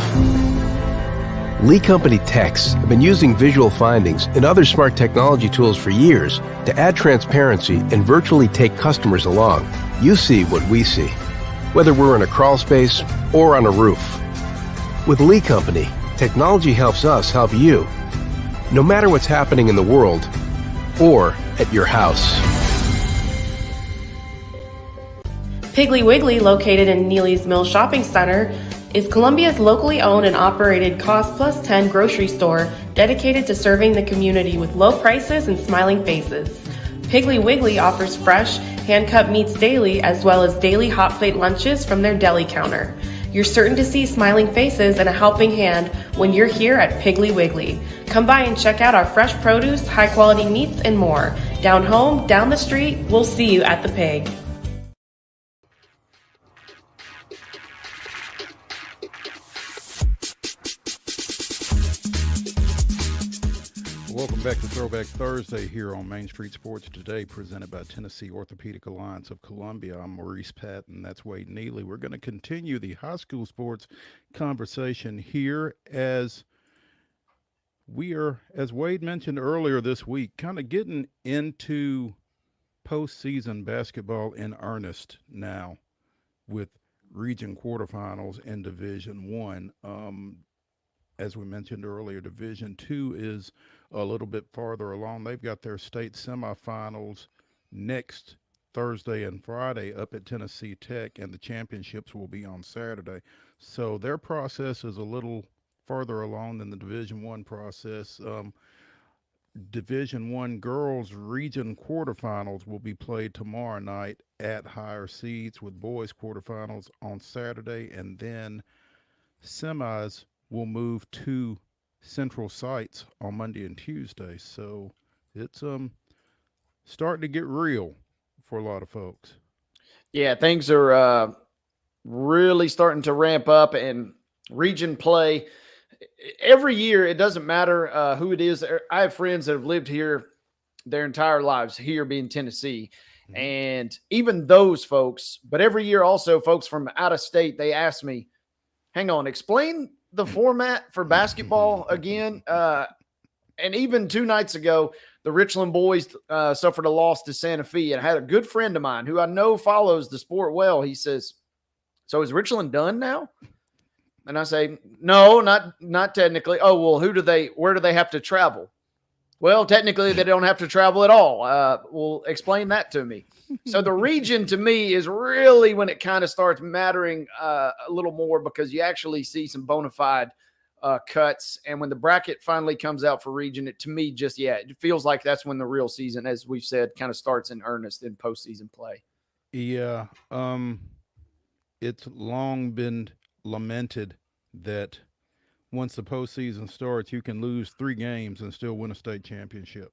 Lee Company techs have been using visual findings and other smart technology tools for years to add transparency and virtually take customers along. You see what we see, whether we're in a crawl space or on a roof. With Lee Company, technology helps us help you, no matter what's happening in the world or at your house. Piggly Wiggly, located in Neely's Mill Shopping Center, is Columbia's locally owned and operated Cost Plus 10 grocery store dedicated to serving the community with low prices and smiling faces. Piggly Wiggly offers fresh, hand-cut meats daily as well as daily hot plate lunches from their deli counter. You're certain to see smiling faces and a helping hand when you're here at Piggly Wiggly. Come by and check out our fresh produce, high-quality meats, and more. Down home, down the street, we'll see you at the Pig. Welcome back to Throwback Thursday here on Main Street Sports Today, presented by Tennessee Orthopedic Alliance of Columbia. I'm Maurice Patton. That's Wade Neely. We're going to continue the high school sports conversation here as we are, as Wade mentioned earlier this week, kind of getting into postseason basketball in earnest now with region quarterfinals in Division One. As we mentioned earlier, Division Two is a little bit farther along. They've got their state semifinals next Thursday and Friday up at Tennessee Tech, and the championships will be on Saturday. So their process is a little farther along than the Division One process. Division One girls region quarterfinals will be played tomorrow night at higher seeds, with boys quarterfinals on Saturday, and then semis will move to central sites on Monday and Tuesday. So it's starting to get real for a lot of folks. Yeah, things are really starting to ramp up, and region play every year. It doesn't matter who it is. I have friends that have lived here their entire lives, here being Tennessee. And even those folks, but every year also folks from out of state, they ask me, hang on, explain the format for basketball again. And even 2 nights ago, the Richland boys suffered a loss to Santa Fe. And I had a good friend of mine who I know follows the sport well. He says, so is Richland done now? And I say, no, not technically. Oh, well, where do they have to travel? Well, technically, they don't have to travel at all. Well, explain that to me. So the region to me is really when it kind of starts mattering a little more, because you actually see some bona fide cuts. And when the bracket finally comes out for region, to me, it feels like that's when the real season, as we've said, kind of starts in earnest in postseason play. Yeah. It's long been lamented that once the postseason starts, you can lose 3 games and still win a state championship.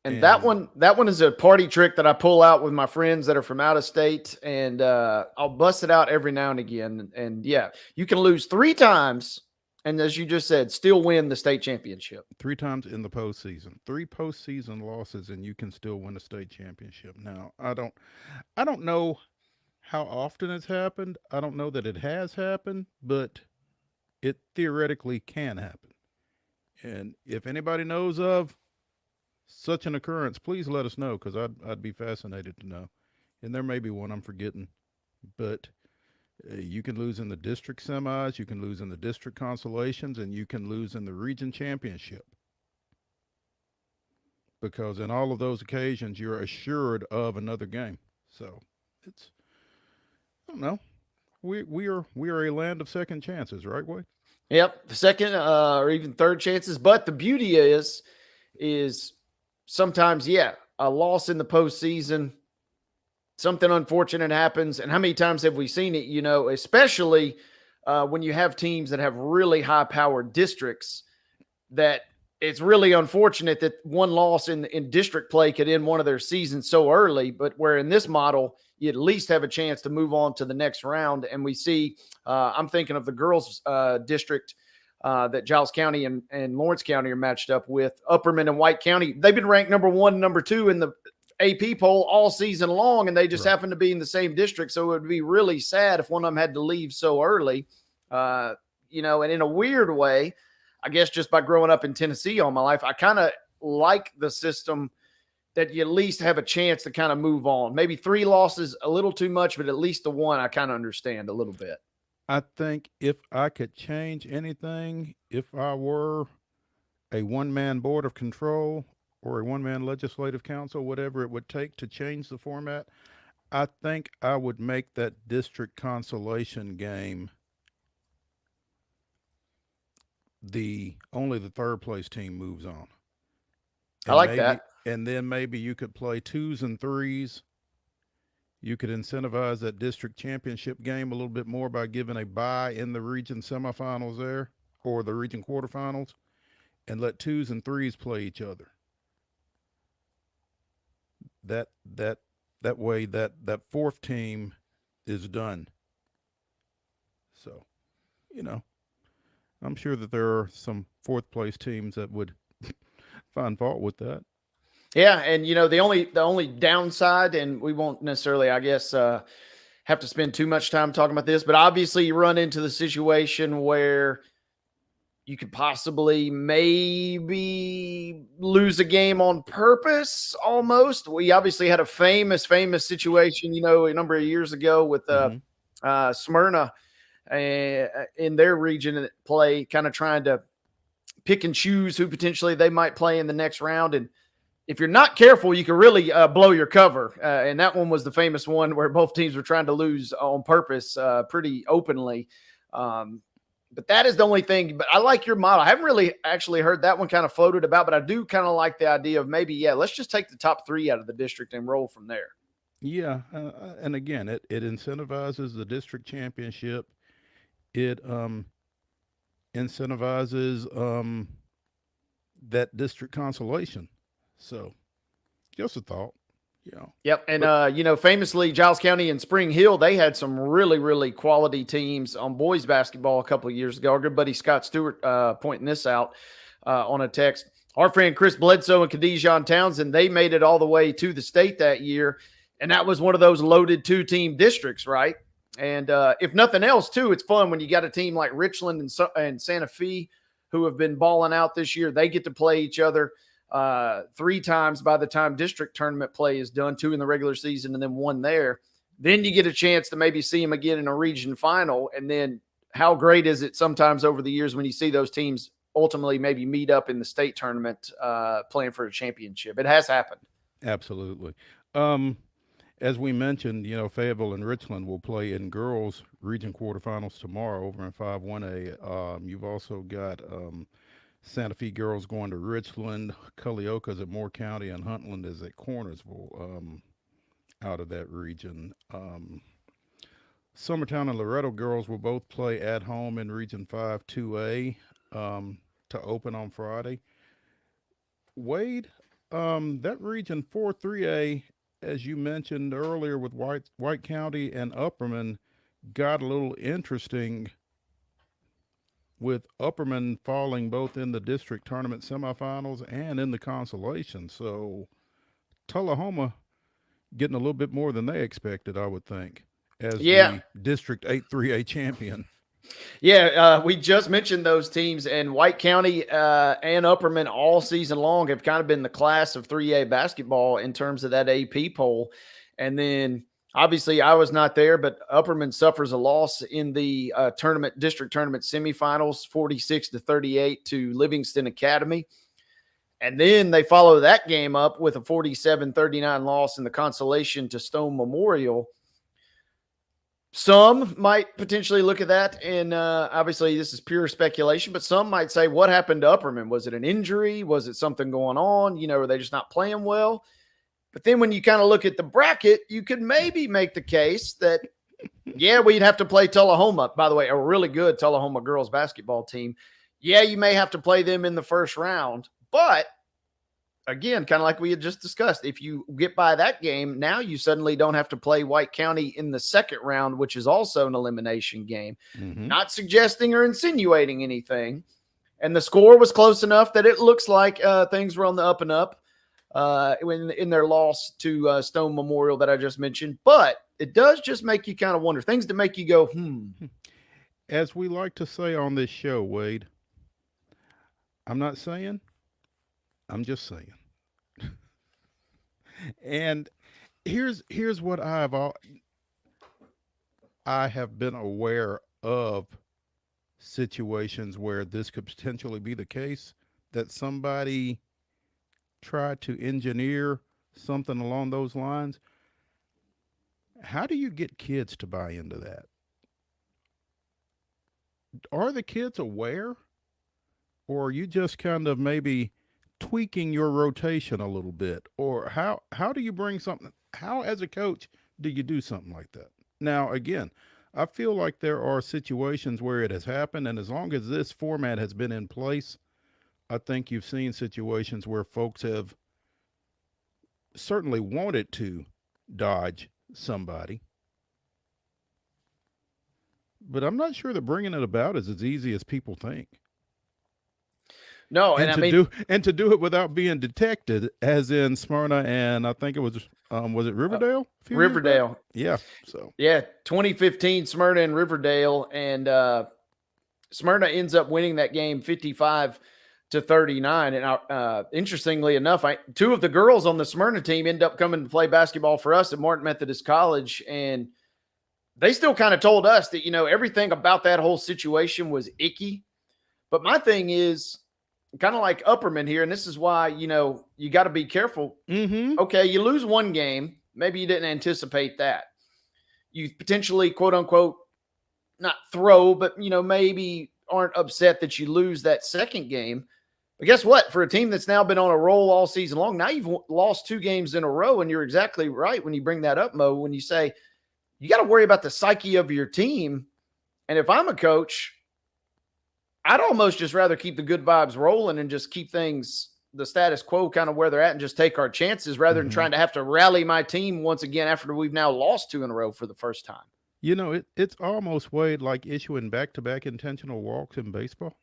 And that one is a party trick that I pull out with my friends that are from out of state, and I'll bust it out every now and again. And yeah, you can lose 3 times, and as you just said, still win the state championship. 3 times in the postseason, 3 postseason losses, and you can still win a state championship. Now, I don't know how often it's happened. I don't know that it has happened, but it theoretically can happen. And if anybody knows of such an occurrence, please let us know, because I'd be fascinated to know. And there may be one I'm forgetting, but you can lose in the district semis, you can lose in the district consolations, and you can lose in the region championship. Because in all of those occasions, you're assured of another game. So it's, I don't know. We are a land of second chances, right, Wade? Yep, the second or even third chances. But the beauty is sometimes, a loss in the postseason, something unfortunate happens. And how many times have we seen it? Especially when you have teams that have really high-powered districts, that it's really unfortunate that one loss in district play could end one of their seasons so early. But where in this model, you at least have a chance to move on to the next round. And we see, I'm thinking of the girls' district that Giles County and Lawrence County are matched up with. Upperman and White County, they've been ranked number 1, number 2 in the AP poll all season long, and they just happen to be in the same district. So it would be really sad if one of them had to leave so early. And in a weird way, I guess just by growing up in Tennessee all my life, I kind of like the system that you at least have a chance to kind of move on. Maybe 3 losses, a little too much, but at least the 1 I kind of understand a little bit. I think if I could change anything, if I were a one-man board of control or a one-man legislative council, whatever it would take to change the format, I think I would make that district consolation game only the third place team moves on. I like that. And then maybe you could play 2s and 3s. You could incentivize that district championship game a little bit more by giving a bye in the region semifinals there, or the region quarterfinals, and let 2s and 3s play each other. That way that 4th team is done. So, I'm sure that there are some 4th place teams that would find fault with that. Yeah, and the only downside, and we won't necessarily, I guess, have to spend too much time talking about this, but obviously you run into the situation where you could possibly maybe lose a game on purpose almost. We obviously had a famous situation, a number of years ago with Smyrna in their region play, kind of trying to pick and choose who potentially they might play in the next round. And if you're not careful, you can really blow your cover. And that one was the famous one where both teams were trying to lose on purpose pretty openly. But that is the only thing. But I like your model. I haven't really actually heard that one kind of floated about, but I do kind of like the idea of maybe, let's just take the top 3 out of the district and roll from there. Yeah. And again, it incentivizes the district championship. It incentivizes that district consolation. So just a thought. Yeah. Yep. And, famously, Giles County and Spring Hill, they had some really, really quality teams on boys basketball a couple of years ago. Our good buddy Scott Stewart pointing this out on a text. Our friend Chris Bledsoe and Khadijah Townsend, they made it all the way to the state that year. And that was one of those loaded 2-team districts, right? And if nothing else, too, it's fun when you got a team like Richland and Santa Fe who have been balling out this year. They get to play each other 3 times by the time district tournament play is done, 2 in the regular season and then 1 there. Then you get a chance to maybe see them again in a region final. And then how great is it sometimes over the years when you see those teams ultimately maybe meet up in the state tournament playing for a championship. It has happened. Absolutely. As we mentioned, Fayetteville and Richland will play in girls region quarterfinals tomorrow over in 5-1A. You've also got Santa Fe girls going to Richland, Cullioca's at Moore County, and Huntland is at Cornersville out of that region. Summertown and Loretto girls will both play at home in Region 5 2A to open on Friday. Wade, that Region 4 3A, as you mentioned earlier with White County and Upperman, got a little interesting with Upperman falling both in the district tournament semifinals and in the consolation. So Tullahoma getting a little bit more than they expected, I would think, as the District 8 3A champion. Yeah, we just mentioned those teams, and White County and Upperman all season long have kind of been the class of 3A basketball in terms of that AP poll. And then obviously I was not there, but Upperman suffers a loss in the district tournament semifinals, 46-38 to Livingston Academy. And then they follow that game up with a 47-39 loss in the consolation to Stone Memorial. Some might potentially look at that, and obviously this is pure speculation, but some might say, what happened to Upperman? Was it an injury? Was it something going on? Were they just not playing well? But then when you kind of look at the bracket, you could maybe make the case that, we'd have to play Tullahoma. By the way, a really good Tullahoma girls basketball team. Yeah, you may have to play them in the first round, but again, kind of like we had just discussed, if you get by that game, now you suddenly don't have to play White County in the second round, which is also an elimination game. Mm-hmm. Not suggesting or insinuating anything. And the score was close enough that it looks like things were on the up and up in their loss to Stone Memorial that I just mentioned. But it does just make you kind of wonder, things to make you go, As we like to say on this show, Wade, I'm not saying, I'm just saying. And here's what I have been aware of situations where this could potentially be the case, that somebody tried to engineer something along those lines. How do you get kids to buy into that? Are the kids aware, or are you just kind of maybe tweaking your rotation a little bit? Or how do you bring something, how as a coach do you do something like that? Now, again, I feel like there are situations where it has happened, and as long as this format has been in place, I think you've seen situations where folks have certainly wanted to dodge somebody. But I'm not sure that bringing it about is as easy as people think. No, and to do it without being detected, as in Smyrna, and I think it was it Riverdale? Riverdale. Yeah. So 2015 Smyrna and Riverdale, and Smyrna ends up winning that game 55-39. And interestingly enough, 2 of the girls on the Smyrna team end up coming to play basketball for us at Martin Methodist College, and they still kind of told us that everything about that whole situation was icky. But my thing is, kind of like Upperman here, and this is why, you got to be careful. Mm-hmm. Okay, you lose one game. Maybe you didn't anticipate that. You potentially, quote unquote, not throw, but, maybe aren't upset that you lose that second game. But guess what? For a team that's now been on a roll all season long, now you've lost 2 games in a row, and you're exactly right when you bring that up, Mo, when you say you got to worry about the psyche of your team. And if I'm a coach, I'd almost just rather keep the good vibes rolling and just keep things the status quo kind of where they're at and just take our chances rather than trying to have to rally my team once again after we've now lost 2 in a row for the first time. You know, it's almost weighed like issuing back-to-back intentional walks in baseball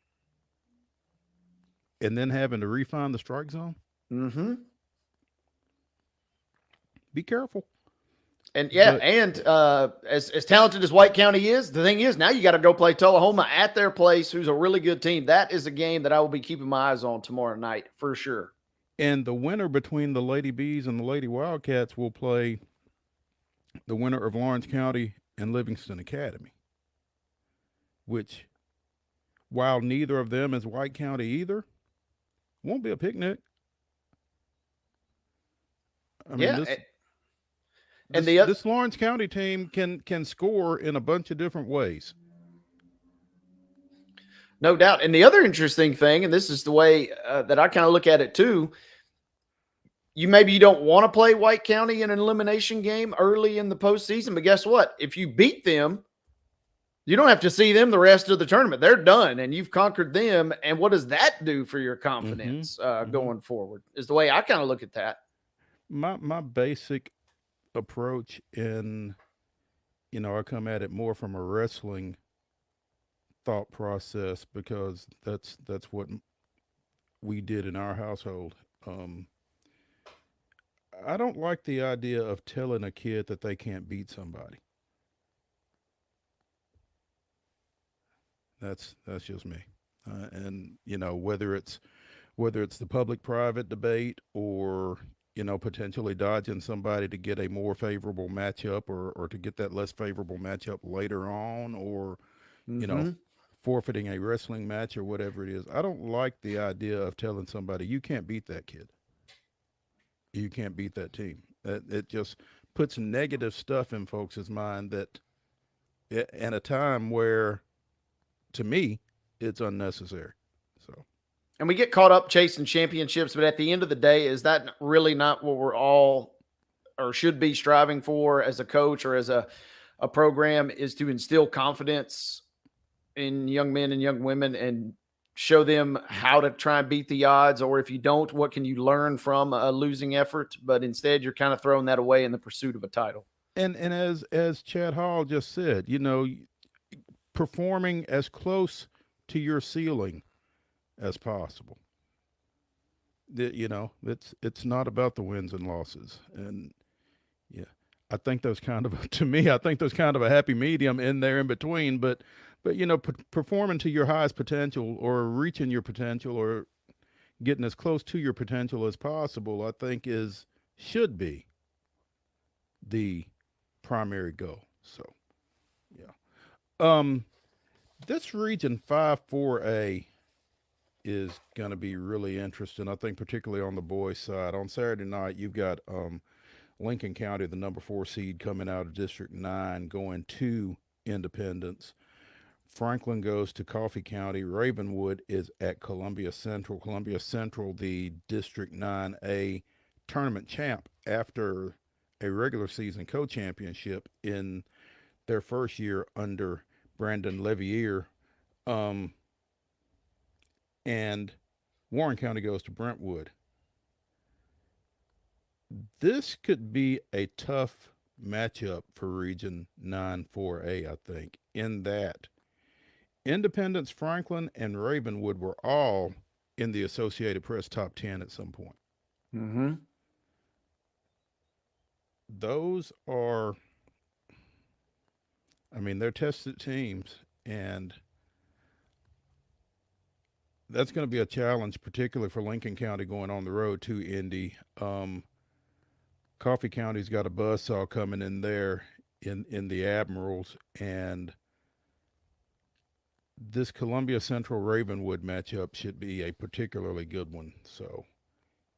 and then having to refine the strike zone. Mm-hmm. Be careful. And as talented as White County is, the thing is now you got to go play Tullahoma at their place, who's a really good team. That is a game that I will be keeping my eyes on tomorrow night for sure. And the winner between the Lady Bees and the Lady Wildcats will play the winner of Lawrence County and Livingston Academy, which, while neither of them is White County either, won't be a picnic. I mean, this Lawrence County team can score in a bunch of different ways. No doubt. And the other interesting thing, and this is the way that I kind of look at it too, you don't want to play White County in an elimination game early in the postseason, but guess what? If you beat them, you don't have to see them the rest of the tournament. They're done, and you've conquered them. And what does that do for your confidence going forward is the way I kind of look at that. My basic approach in, I come at it more from a wrestling thought process because that's what we did in our household. I don't like the idea of telling a kid that they can't beat somebody. That's just me. And whether it's the public-private debate or potentially dodging somebody to get a more favorable matchup or to get that less favorable matchup later on or forfeiting a wrestling match or whatever it is. I don't like the idea of telling somebody you can't beat that kid. You can't beat that team. It just puts negative stuff in folks' mind that at a time where, to me, it's unnecessary. So, and we get caught up chasing championships, but at the end of the day, is that really not what we're all or should be striving for as a coach or as a program, is to instill confidence in young men and young women and show them how to try and beat the odds, or if you don't, what can you learn from a losing effort? But instead, you're kind of throwing that away in the pursuit of a title. And as Chad Hall just said, performing as close to your ceiling as possible. It's not about the wins and losses. And I think there's kind of a happy medium in there in between, but performing to your highest potential or reaching your potential or getting as close to your potential as possible, I think should be the primary goal. So, this region 5-4A is going to be really interesting. I think particularly on the boys' side. On Saturday night, you've got Lincoln County, the number 4 seed, coming out of District 9, going to Independence. Franklin goes to Coffee County. Ravenwood is at Columbia Central. Columbia Central, the District 9A tournament champ after a regular season co-championship in their first year under Brandon Levier. And Warren County goes to Brentwood. This could be a tough matchup for Region 9-4A, I think, in that Independence, Franklin, and Ravenwood were all in the Associated Press top 10 at some point. Mm-hmm. Those are, they're tested teams, and that's going to be a challenge, particularly for Lincoln County going on the road to Indy. Coffee County's got a buzzsaw coming in there in the Admirals, and this Columbia Central Ravenwood matchup should be a particularly good one. So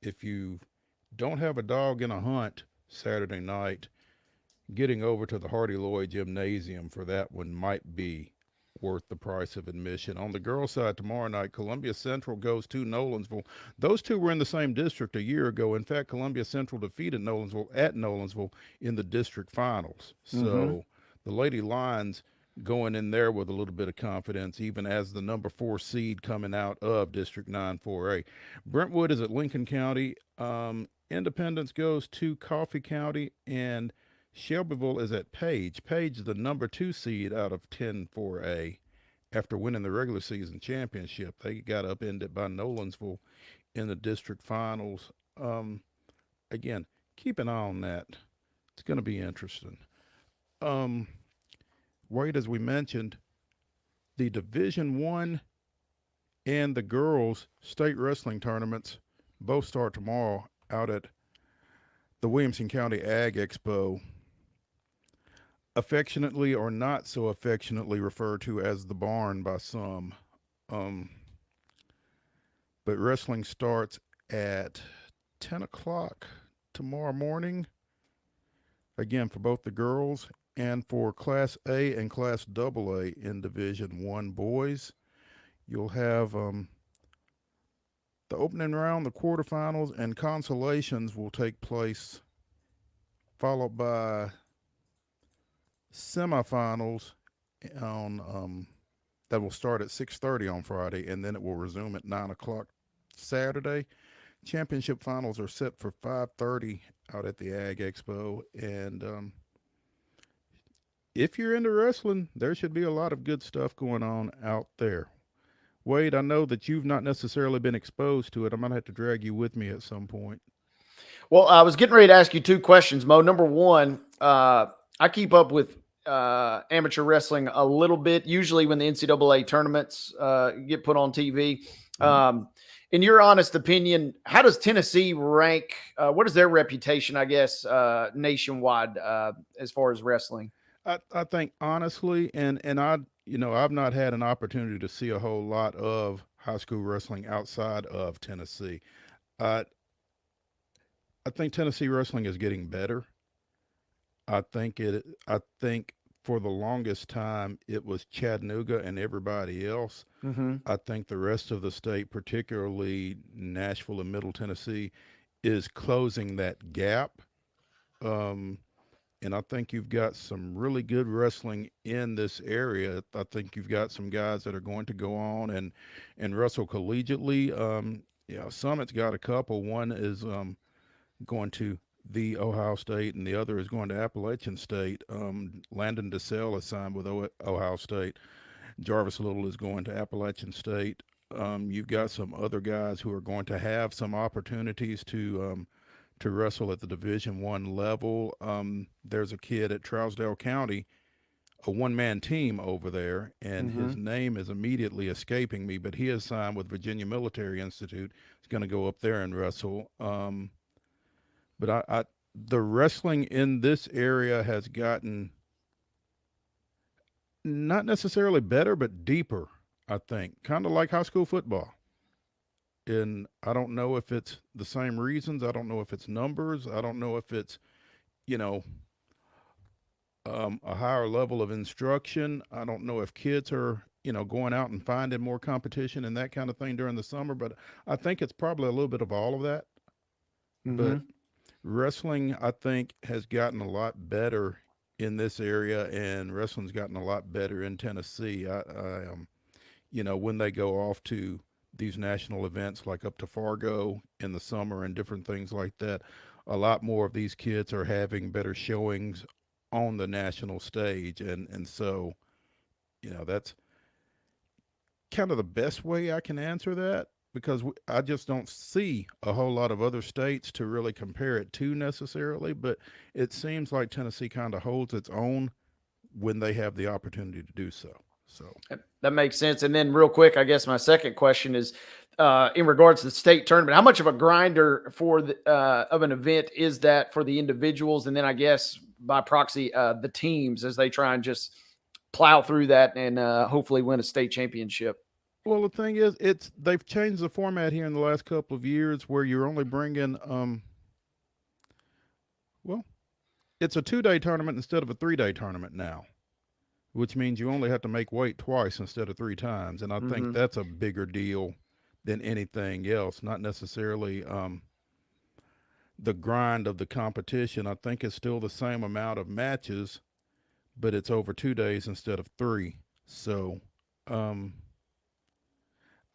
if you don't have a dog in a hunt Saturday night, getting over to the Hardy Lloyd Gymnasium for that one might be worth the price of admission. On the girls' side tomorrow night, Columbia Central goes to Nolensville. Those two were in the same district a year ago. In fact, Columbia Central defeated Nolensville at Nolensville in the district finals. So the Lady Lions going in there with a little bit of confidence, even as the number 4 seed coming out of District 9 4A. Brentwood is at Lincoln County. Independence goes to Coffee County, and Shelbyville is at Page. Page is the number 2 seed out of 10 4A. After winning the regular season championship, they got upended by Nolansville in the district finals. Again, keep an eye on that. It's going to be interesting. Wade, as we mentioned, the Division One and the girls state wrestling tournaments both start tomorrow out at the Williamson County Ag Expo, affectionately or not so affectionately referred to as the barn by some. But wrestling starts at 10 o'clock tomorrow morning, again for both the girls and for Class A and Class AA in Division One boys. You'll have the opening round, the quarterfinals, and consolations will take place, followed by semifinals on that will start at 6:30 on Friday, and then it will resume at 9 o'clock Saturday. Championship finals are set for 5:30 out at the Ag Expo, and if you're into wrestling, there should be a lot of good stuff going on out there. Wade, I know that you've not necessarily been exposed to it. I might have to drag you with me at some point. Well, I was getting ready to ask you 2 questions, Mo. Number one, I keep up with amateur wrestling a little bit, usually when the NCAA tournaments get put on TV. In your honest opinion, how does Tennessee rank? What is their reputation, I guess, nationwide as far as wrestling? I think honestly, and I've not had an opportunity to see a whole lot of high school wrestling outside of Tennessee. I think Tennessee wrestling is getting better. I think for the longest time it was Chattanooga and everybody else. Mm-hmm. I think the rest of the state, particularly Nashville and Middle Tennessee, is closing that gap. And I think you've got some really good wrestling in this area. I think you've got some guys that are going to go on and wrestle collegiately. Summit's got a couple. One is going to the Ohio State, and the other is going to Appalachian State. Landon DeSalle is signed with Ohio State. Jarvis Little is going to Appalachian State. You've got some other guys who are going to have some opportunities to wrestle at the Division One level. There's a kid at Trousdale County, a one-man team over there, and his name is immediately escaping me, but he is signed with Virginia Military Institute. He's going to go up there and wrestle. But the wrestling in this area has gotten not necessarily better, but deeper, I think, kind of like high school football. And I don't know if it's the same reasons. I don't know if it's numbers. I don't know if it's, a higher level of instruction. I don't know if kids are, going out and finding more competition and that kind of thing during the summer. But I think it's probably a little bit of all of that. But wrestling, I think, has gotten a lot better in this area, and wrestling's gotten a lot better in Tennessee. When they go off to these national events like up to Fargo in the summer and different things like that, a lot more of these kids are having better showings on the national stage. And so, that's kind of the best way I can answer that, because I just don't see a whole lot of other states to really compare it to necessarily, but it seems like Tennessee kind of holds its own when they have the opportunity to do so. So that makes sense. And then real quick, I guess my second question is in regards to the state tournament, how much of a grinder for of an event is that for the individuals? And then I guess by proxy, the teams, as they try and just plow through that and hopefully win a state championship. Well, the thing is, they've changed the format here in the last couple of years where you're only bringing, it's a 2-day tournament instead of a 3-day tournament now, which means you only have to make weight twice instead of 3 times. And I think that's a bigger deal than anything else, not necessarily the grind of the competition. I think it's still the same amount of matches, but it's over 2 days instead of 3. So,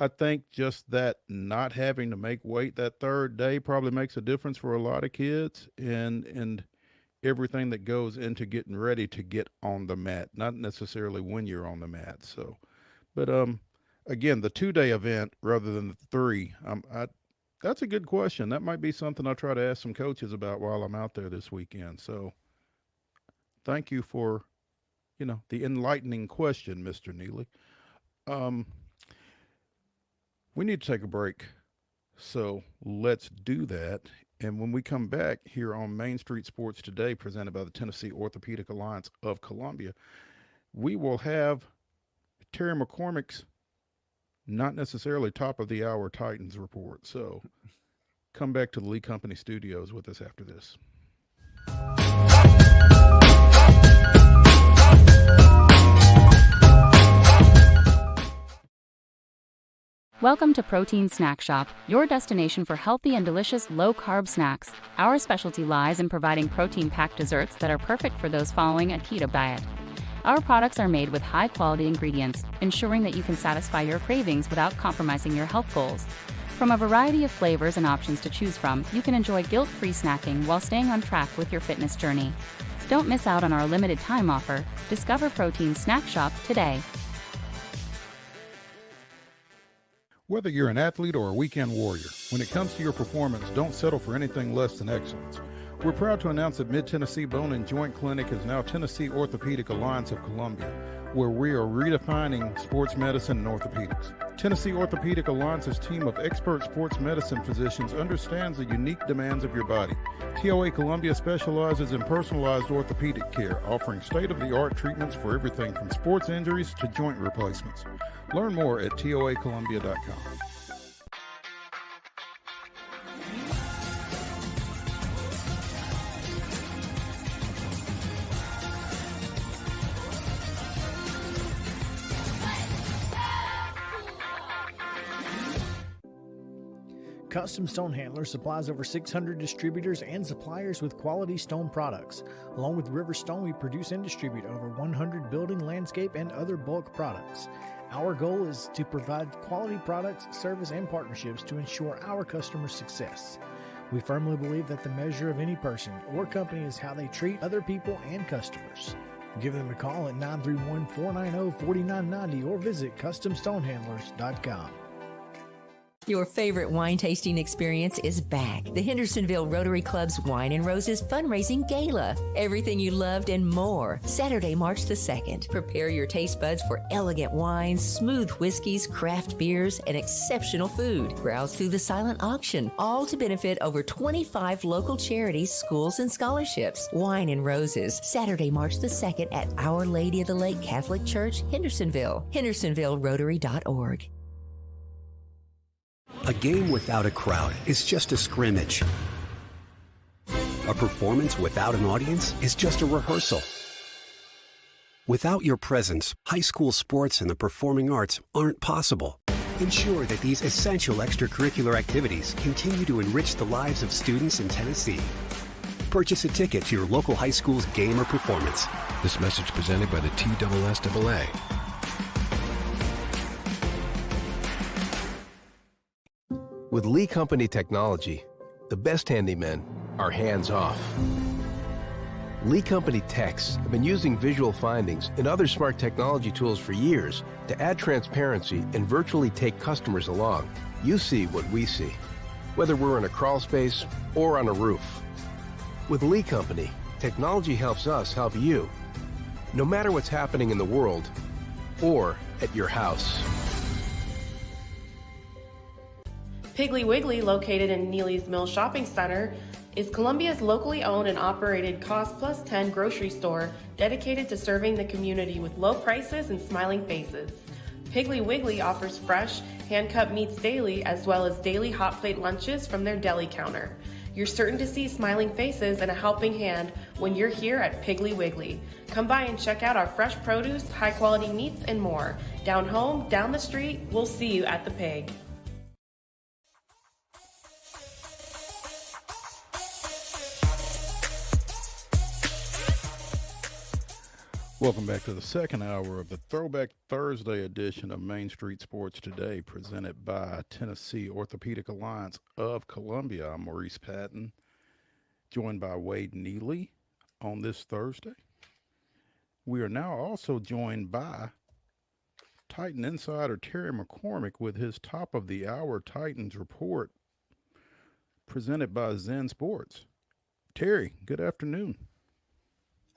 I think just that not having to make weight that third day probably makes a difference for a lot of kids, and everything that goes into getting ready to get on the mat, not necessarily when you're on the mat. So, but again, the 2-day event rather than the 3, that's a good question. That might be something I'll try to ask some coaches about while I'm out there this weekend. So, thank you for, the enlightening question, Mr. Neely. We need to take a break, so let's do that. And when we come back here on Main Street Sports Today, presented by the Tennessee Orthopedic Alliance of Columbia, we will have Terry McCormick's not necessarily top of the hour Titans report. So come back to the Lee Company studios with us after this. Welcome to Protein Snack Shop, your destination for healthy and delicious low-carb snacks. Our specialty lies in providing protein-packed desserts that are perfect for those following a keto diet. Our products are made with high-quality ingredients, ensuring that you can satisfy your cravings without compromising your health goals. From a variety of flavors and options to choose from, you can enjoy guilt-free snacking while staying on track with your fitness journey. Don't miss out on our limited time offer. Discover Protein Snack Shop today. Whether you're an athlete or a weekend warrior, when it comes to your performance, don't settle for anything less than excellence. We're proud to announce that Mid-Tennessee Bone and Joint Clinic is now Tennessee Orthopedic Alliance of Columbia, where we are redefining sports medicine and orthopedics. Tennessee Orthopedic Alliance's team of expert sports medicine physicians understands the unique demands of your body. TOA Columbia specializes in personalized orthopedic care, offering state-of-the-art treatments for everything from sports injuries to joint replacements. Learn more at toacolumbia.com. Custom Stone Handler supplies over 600 distributors and suppliers with quality stone products. Along with River Stone, we produce and distribute over 100 building, landscape, and other bulk products. Our goal is to provide quality products, service, and partnerships to ensure our customers' success. We firmly believe that the measure of any person or company is how they treat other people and customers. Give them a call at 931-490-4990 or visit CustomStonehandlers.com. Your favorite wine tasting experience is back. The Hendersonville Rotary Club's Wine and Roses Fundraising Gala. Everything you loved and more. Saturday, March the 2nd. Prepare your taste buds for elegant wines, smooth whiskeys, craft beers, and exceptional food. Browse through the silent auction, all to benefit over 25 local charities, schools, and scholarships. Wine and Roses, Saturday, March the 2nd at Our Lady of the Lake Catholic Church, Hendersonville. HendersonvilleRotary.org. A game without a crowd is just a scrimmage. A performance without an audience is just a rehearsal. Without your presence, high school sports and the performing arts aren't possible. Ensure that these essential extracurricular activities continue to enrich the lives of students in Tennessee. Purchase a ticket to your local high school's game or performance. This message presented by the TSSAA. With Lee Company technology, the best handymen are hands-off. Lee Company techs have been using visual findings and other smart technology tools for years to add transparency and virtually take customers along. You see what we see, whether we're in a crawl space or on a roof. With Lee Company, technology helps us help you, no matter what's happening in the world or at your house. Piggly Wiggly, located in Neely's Mill Shopping Center, is Columbia's locally owned and operated Cost Plus 10 grocery store dedicated to serving the community with low prices and smiling faces. Piggly Wiggly offers fresh, hand-cut meats daily as well as daily hot plate lunches from their deli counter. You're certain to see smiling faces and a helping hand when you're here at Piggly Wiggly. Come by and check out our fresh produce, high-quality meats, and more. Down home, down the street, we'll see you at the Pig. Welcome back to the second hour of the Throwback Thursday edition of Main Street Sports Today, presented by Tennessee Orthopedic Alliance of Columbia. I'm Maurice Patton, joined by Wade Neely on this Thursday. We are now also joined by Titan insider Terry McCormick with his top of the hour Titans report, presented by Zen Sports. Terry, good afternoon.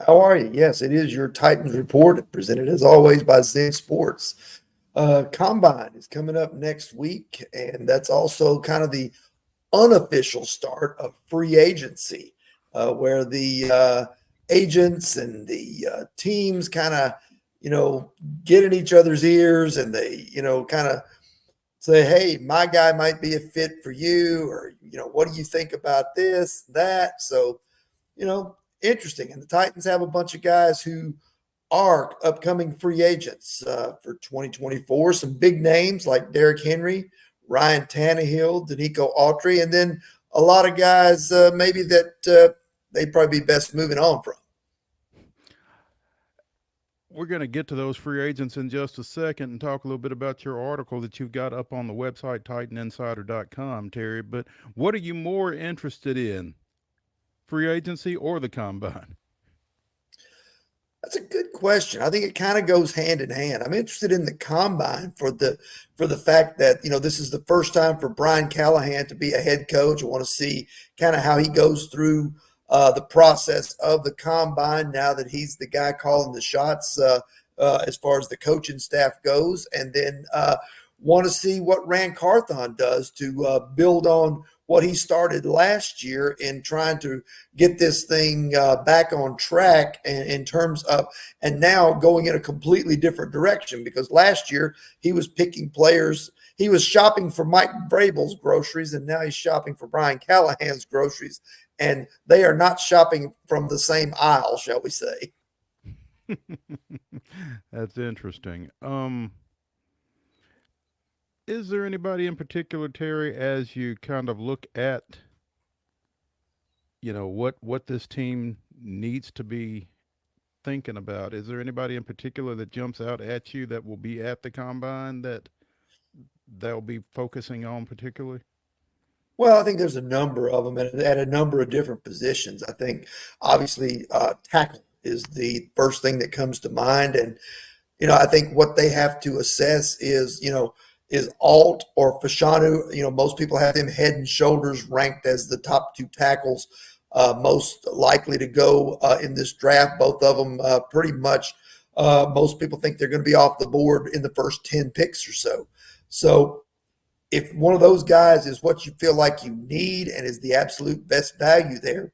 How are you? Yes, it is your Titans report, presented as always by Zen Sports. Combine is coming up next week, and that's also kind of the unofficial start of free agency, where the agents and the teams kind of, get in each other's ears, and they, kind of say, hey, my guy might be a fit for you, or, what do you think about this, that? So, interesting. And the Titans have a bunch of guys who are upcoming free agents for 2024. Some big names like Derrick Henry, Ryan Tannehill, Danico Autry, and then a lot of guys maybe that they'd probably be best moving on from. We're going to get to those free agents in just a second and talk a little bit about your article that you've got up on the website, TitanInsider.com, Terry. But what are you more interested in, free agency or the combine? That's a good question. I think it kind of goes hand in hand. I'm interested in the combine for the fact that, this is the first time for Brian Callahan to be a head coach. I want to see kind of how he goes through the process of the combine now that he's the guy calling the shots as far as the coaching staff goes. And then want to see what Rand Carthon does to build on what he started last year in trying to get this thing back on track in terms of, and now going in a completely different direction, because last year he was picking players. He was shopping for Mike Vrabel's groceries, and now he's shopping for Brian Callahan's groceries, and they are not shopping from the same aisle, shall we say. That's interesting. Is there anybody in particular, Terry, as you kind of look at, what this team needs to be thinking about? Is there anybody in particular that jumps out at you that will be at the combine that they'll be focusing on particularly? Well, I think there's a number of them at a number of different positions. I think obviously tackle is the first thing that comes to mind. And, I think what they have to assess is, is Alt or Fashanu. Most people have them head and shoulders ranked as the top two tackles most likely to go in this draft. Both of them pretty much, most people think they're going to be off the board in the first 10 picks or so. So if one of those guys is what you feel like you need and is the absolute best value there,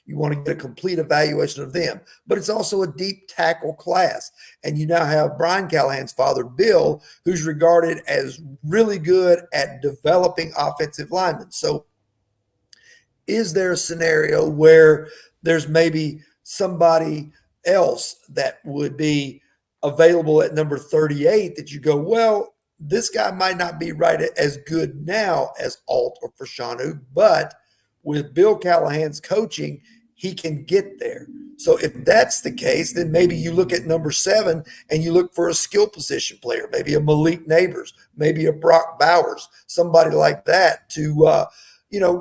you want to get a complete evaluation of them. But it's also a deep tackle class. And you now have Brian Callahan's father, Bill, who's regarded as really good at developing offensive linemen. So is there a scenario where there's maybe somebody else that would be available at number 38 that you go, well, this guy might not be right as good now as Alt or Fashanu, but with Bill Callahan's coaching, he can get there. So if that's the case, then maybe you look at number 7 and you look for a skill position player, maybe a Malik Neighbors, maybe a Brock Bowers, somebody like that to,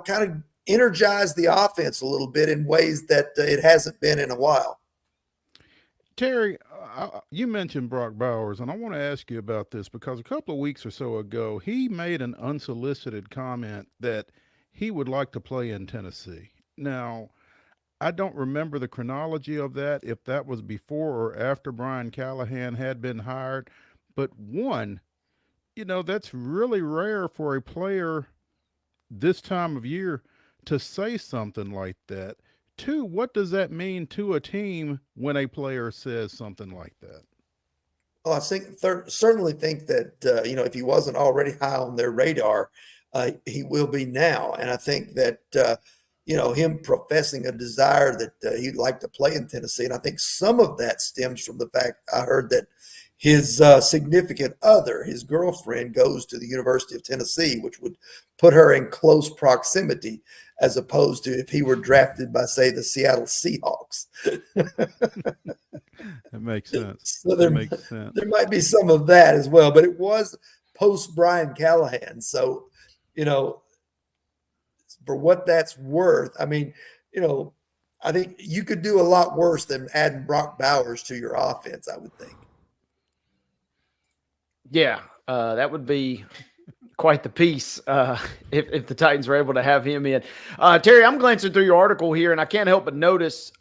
kind of energize the offense a little bit in ways that it hasn't been in a while. Terry, you mentioned Brock Bowers, and I want to ask you about this because a couple of weeks or so ago, he made an unsolicited comment that he would like to play in Tennessee. Now, I don't remember the chronology of that, if that was before or after Brian Callahan had been hired. But one, that's really rare for a player this time of year to say something like that. Two, what does that mean to a team when a player says something like that? Well, I certainly think that, if he wasn't already high on their radar, he will be now. And I think that, him professing a desire that he'd like to play in Tennessee. And I think some of that stems from the fact I heard that his significant other, his girlfriend, goes to the University of Tennessee, which would put her in close proximity as opposed to if he were drafted by, say, the Seattle Seahawks. That makes sense. So That makes sense. there might be some of that as well, but it was post Brian Callahan. So, for what that's worth, I mean, I think you could do a lot worse than adding Brock Bowers to your offense, I would think. Yeah, that would be quite the piece if the Titans were able to have him in. Terry, I'm glancing through your article here, and I can't help but notice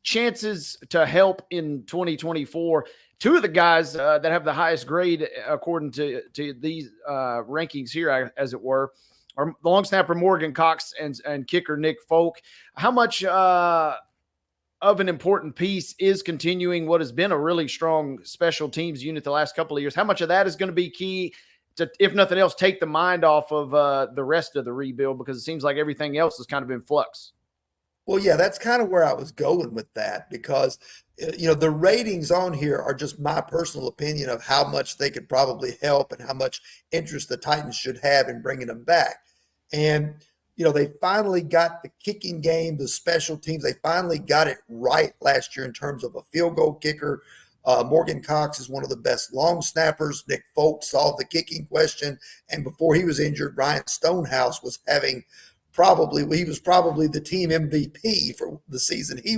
chances to help in 2024. Two of the guys that have the highest grade, according to these rankings here, as it were, are the long snapper Morgan Cox and kicker Nick Folk. How much of an important piece is continuing what has been a really strong special teams unit the last couple of years? How much of that is going to be key to, if nothing else, take the mind off of the rest of the rebuild, because it seems like everything else is kind of in flux? Well, yeah, that's kind of where I was going with that, because, the ratings on here are just my personal opinion of how much they could probably help and how much interest the Titans should have in bringing them back. And, they finally got the kicking game, the special teams. They finally got it right last year in terms of a field goal kicker. Morgan Cox is one of the best long snappers. Nick Folk solved the kicking question. And before he was injured, Ryan Stonehouse was probably the team MVP for the season he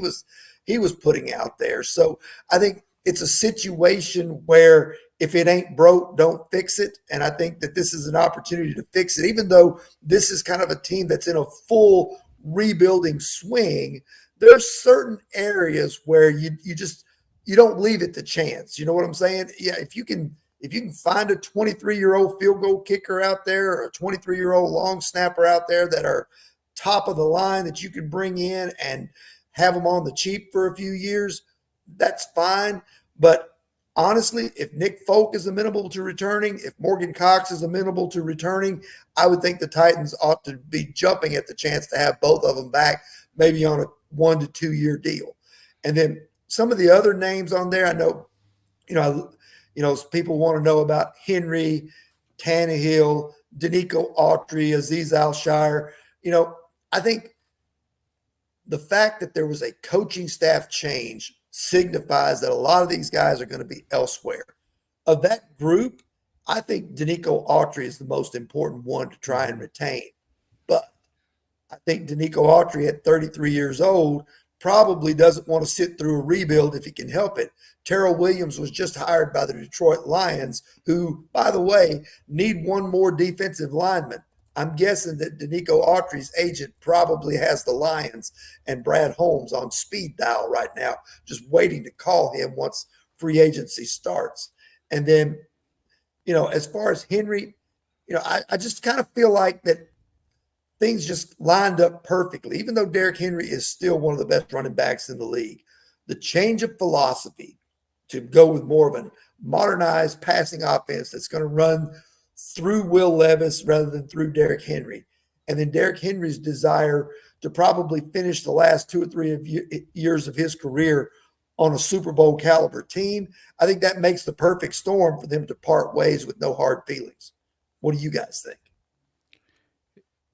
was putting out there. So I think it's a situation where if it ain't broke, don't fix it. And I think that this is an opportunity to fix it, even though this is kind of a team that's in a full rebuilding swing. There's certain areas where you don't leave it to chance. You know what I'm saying? Yeah, if you can find a 23-year-old field goal kicker out there, or a 23-year-old long snapper out there that are top of the line that you can bring in and have them on the cheap for a few years, that's fine. But honestly, if Nick Folk is amenable to returning, if Morgan Cox is amenable to returning, I would think the Titans ought to be jumping at the chance to have both of them back, maybe on a 1 to 2 year deal. And then some of the other names on there, I know, people want to know about Henry, Tannehill, Danico Autry, Aziz Al-Shire. I think the fact that there was a coaching staff change signifies that a lot of these guys are going to be elsewhere. Of that group, I think Danico Autry is the most important one to try and retain. But I think Danico Autry at 33 years old probably doesn't want to sit through a rebuild if he can help it. Terrell Williams was just hired by the Detroit Lions, who, by the way, need one more defensive lineman. I'm guessing that Danico Autry's agent probably has the Lions and Brad Holmes on speed dial right now, just waiting to call him once free agency starts. And then, as far as Henry, I just kind of feel like that things just lined up perfectly. Even though Derrick Henry is still one of the best running backs in the league, the change of philosophy to go with more of a modernized passing offense that's going to run through Will Levis rather than through Derrick Henry. And then Derrick Henry's desire to probably finish the last 2 or 3 years of his career on a Super Bowl caliber team. I think that makes the perfect storm for them to part ways with no hard feelings. What do you guys think?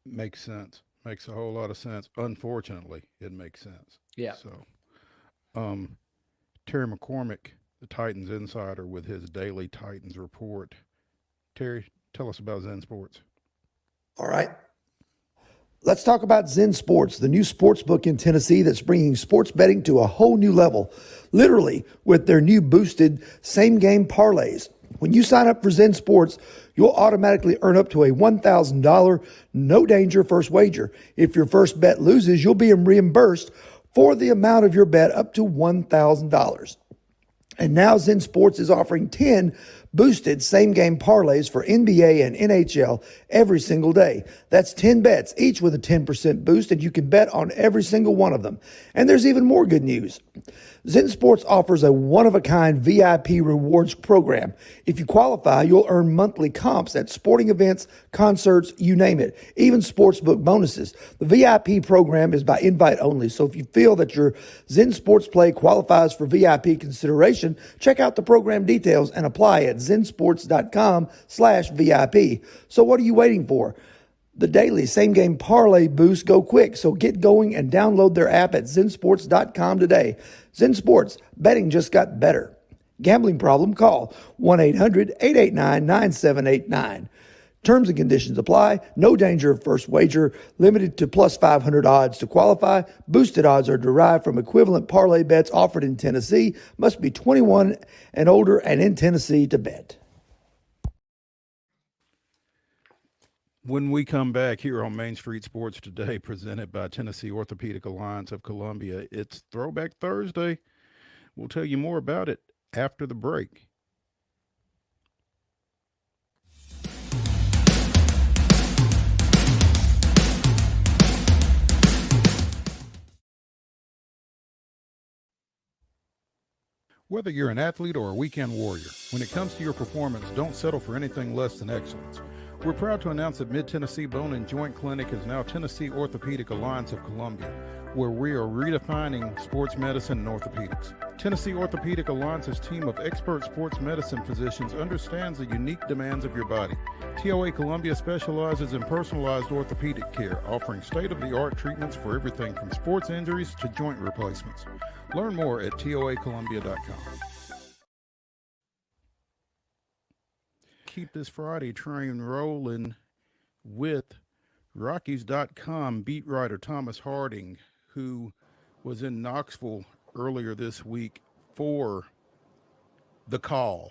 Makes sense. Makes a whole lot of sense. Unfortunately, it makes sense. Yeah. So, Terry McCormick, the Titans insider, with his daily Titans report. Terry, tell us about Zen Sports. All right. Let's talk about Zen Sports, the new sports book in Tennessee that's bringing sports betting to a whole new level, literally with their new boosted same-game parlays. When you sign up for Zen Sports, you'll automatically earn up to a $1,000 no-danger first wager. If your first bet loses, you'll be reimbursed for the amount of your bet up to $1,000. And now Zen Sports is offering 10 boosted same-game parlays for NBA and NHL every single day. That's 10 bets, each with a 10% boost, and you can bet on every single one of them. And there's even more good news. Zen Sports offers a one-of-a-kind VIP rewards program. If you qualify, you'll earn monthly comps at sporting events, concerts, you name it, even sportsbook bonuses. The VIP program is by invite only, so if you feel that your Zen Sports play qualifies for VIP consideration, check out the program details and apply at zensports.com/VIP. So what are you waiting for? The daily same-game parlay boosts go quick, so get going and download their app at zensports.com today. Zen Sports, betting just got better. Gambling problem? Call 1-800-889-9789. Terms and conditions apply. No danger of first wager. Limited to plus 500 odds to qualify. Boosted odds are derived from equivalent parlay bets offered in Tennessee. Must be 21 and older and in Tennessee to bet. When we come back here on Main Street Sports Today, presented by Tennessee Orthopedic Alliance of Columbia, it's Throwback Thursday. We'll tell you more about it after the break. Whether you're an athlete or a weekend warrior, when it comes to your performance, don't settle for anything less than excellence. We're proud to announce that Mid-Tennessee Bone and Joint Clinic is now Tennessee Orthopedic Alliance of Columbia, where we are redefining sports medicine and orthopedics. Tennessee Orthopedic Alliance's team of expert sports medicine physicians understands the unique demands of your body. TOA Columbia specializes in personalized orthopedic care, offering state-of-the-art treatments for everything from sports injuries to joint replacements. Learn more at toacolumbia.com. Keep this Friday train rolling with Rockies.com beat writer Thomas Harding, who was in Knoxville earlier this week for the call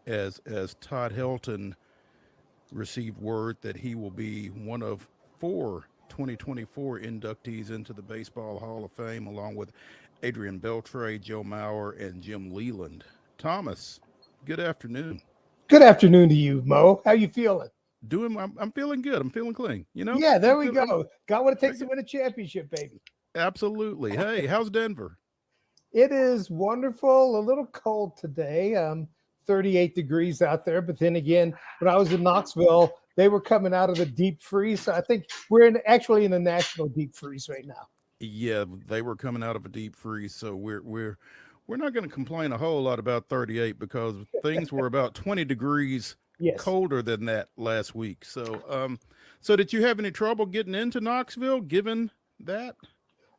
as Todd Helton received word that he will be one of 4 2024 inductees into the Baseball Hall of Fame, along with Adrian Beltre, Joe Mauer, and Jim Leland. Thomas, good afternoon. Good afternoon to you, Mo. How you feeling? I'm feeling good. I'm feeling clean. You know? Yeah, there we go. Got what it takes to win a championship, baby. Absolutely. Hey, how's Denver? It is wonderful. A little cold today. 38 degrees out there. But then again, when I was in Knoxville, they were coming out of the deep freeze. So I think we're actually in a national deep freeze right now. Yeah, they were coming out of a deep freeze. So we're not going to complain a whole lot about 38 because things were about 20 degrees colder than that last week. So, so did you have any trouble getting into Knoxville given that?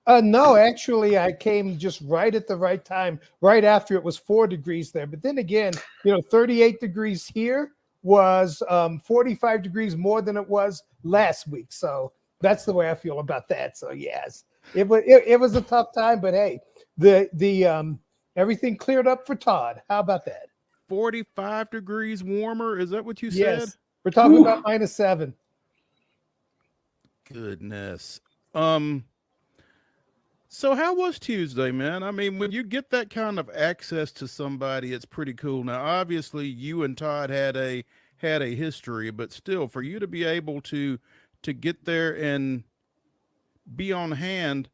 No, actually, I came just right at the right time, right after it was 4 degrees there. But then again, 38 degrees here was 45 degrees more than it was last week. So that's the way I feel about that. So yes, it was a tough time, but hey, the everything cleared up for Todd. How about that? 45 degrees warmer. Is that what you said? Yes. We're talking about -7. Goodness. So how was Tuesday, man? I mean, when you get that kind of access to somebody, it's pretty cool. Now, obviously, you and Todd had a history, but still, for you to be able to get there and be on hand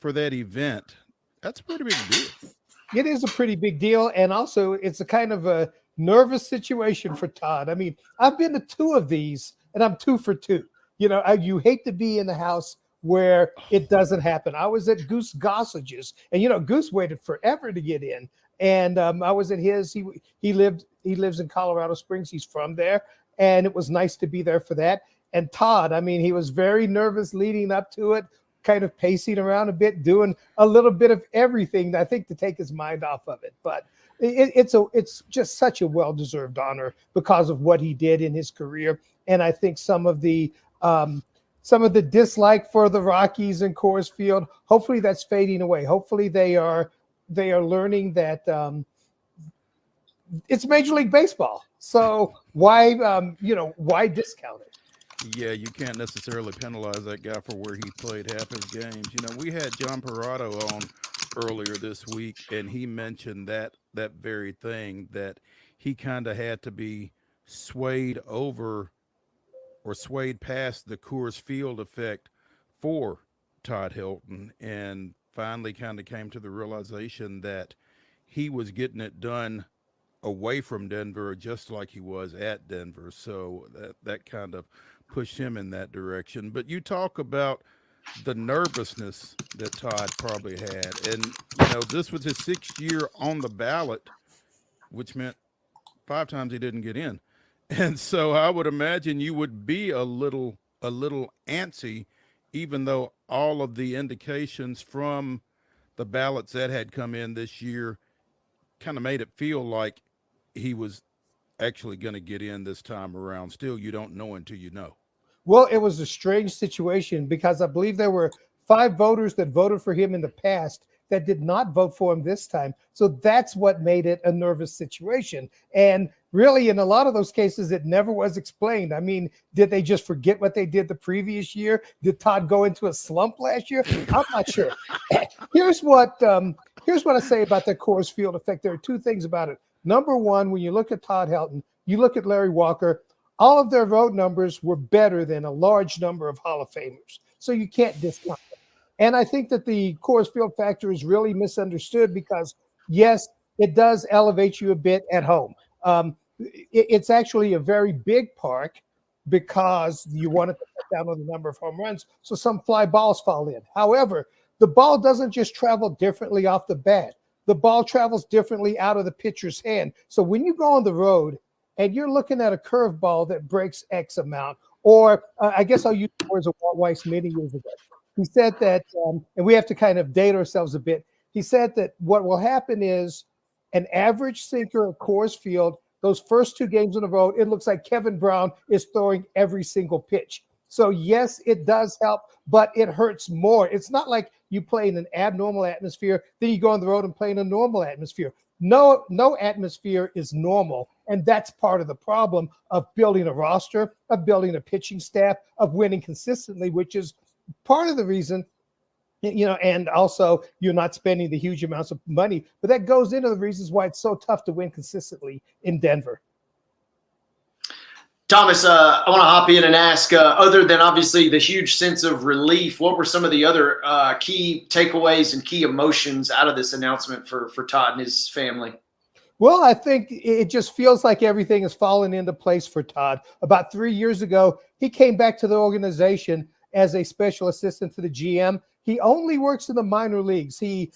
for that event, that's a pretty big deal. It is a pretty big deal, and also it's a kind of a nervous situation for Todd. I mean, I've been to 2 of these, and I'm 2 for 2. You hate to be in the house where it doesn't happen. I was at Goose Gossage's, and Goose waited forever to get in. And I was at his. He lives in Colorado Springs. He's from there, and it was nice to be there for that. And Todd, I mean, he was very nervous leading up to it, kind of pacing around a bit, doing a little bit of everything, I think, to take his mind off of it. But it's just such a well-deserved honor because of what he did in his career, and I think some of the dislike for the Rockies and Coors Field, hopefully that's fading away. Hopefully they are learning that it's Major League Baseball. So why discount it? Yeah, you can't necessarily penalize that guy for where he played half his games. We had John Parado on earlier this week, and he mentioned that very thing, that he kind of had to be swayed over or swayed past the Coors Field effect for Todd Hilton, and finally kind of came to the realization that he was getting it done away from Denver just like he was at Denver. So that kind of pushed him in that direction. But you talk about the nervousness that Todd probably had. And, this was his 6th year on the ballot, which meant 5 times he didn't get in. And so I would imagine you would be a little antsy, even though all of the indications from the ballots that had come in this year kind of made it feel like he was actually going to get in this time around. Still, you don't know until you know. Well, it was a strange situation because I believe there were 5 voters that voted for him in the past that did not vote for him this time. So that's what made it a nervous situation. And really, in a lot of those cases, it never was explained. I mean, did they just forget what they did the previous year? Did Todd go into a slump last year? I'm not sure. Here's what I say about the Coors Field effect. There are 2 things about it. Number one, when you look at Todd Helton, you look at Larry Walker, all of their vote numbers were better than a large number of Hall of Famers. So you can't discount them. And I think that the Coors Field factor is really misunderstood because, yes, it does elevate you a bit at home. It's actually a very big park because you want to cut down on the number of home runs, so some fly balls fall in. However, the ball doesn't just travel differently off the bat. The ball travels differently out of the pitcher's hand. So when you go on the road and you're looking at a curveball that breaks X amount, or I guess I'll use the words of Walt Weiss many years ago. He said that, and we have to kind of date ourselves a bit. He said that what will happen is an average sinker at Coors Field, those first 2 games in a row, it looks like Kevin Brown is throwing every single pitch. So yes, it does help, but it hurts more. It's not like you play in an abnormal atmosphere, then you go on the road and play in a normal atmosphere. No atmosphere is normal, and that's part of the problem of building a roster, of building a pitching staff, of winning consistently, which is part of the reason, and also you're not spending the huge amounts of money, but that goes into the reasons why it's so tough to win consistently in Denver. Thomas, I want to hop in and ask, other than obviously the huge sense of relief, what were some of the other key takeaways and key emotions out of this announcement for Todd and his family? Well, I think it just feels like everything has fallen into place for Todd. About 3 years ago, he came back to the organization as a special assistant to the GM. He only works in the minor leagues. He's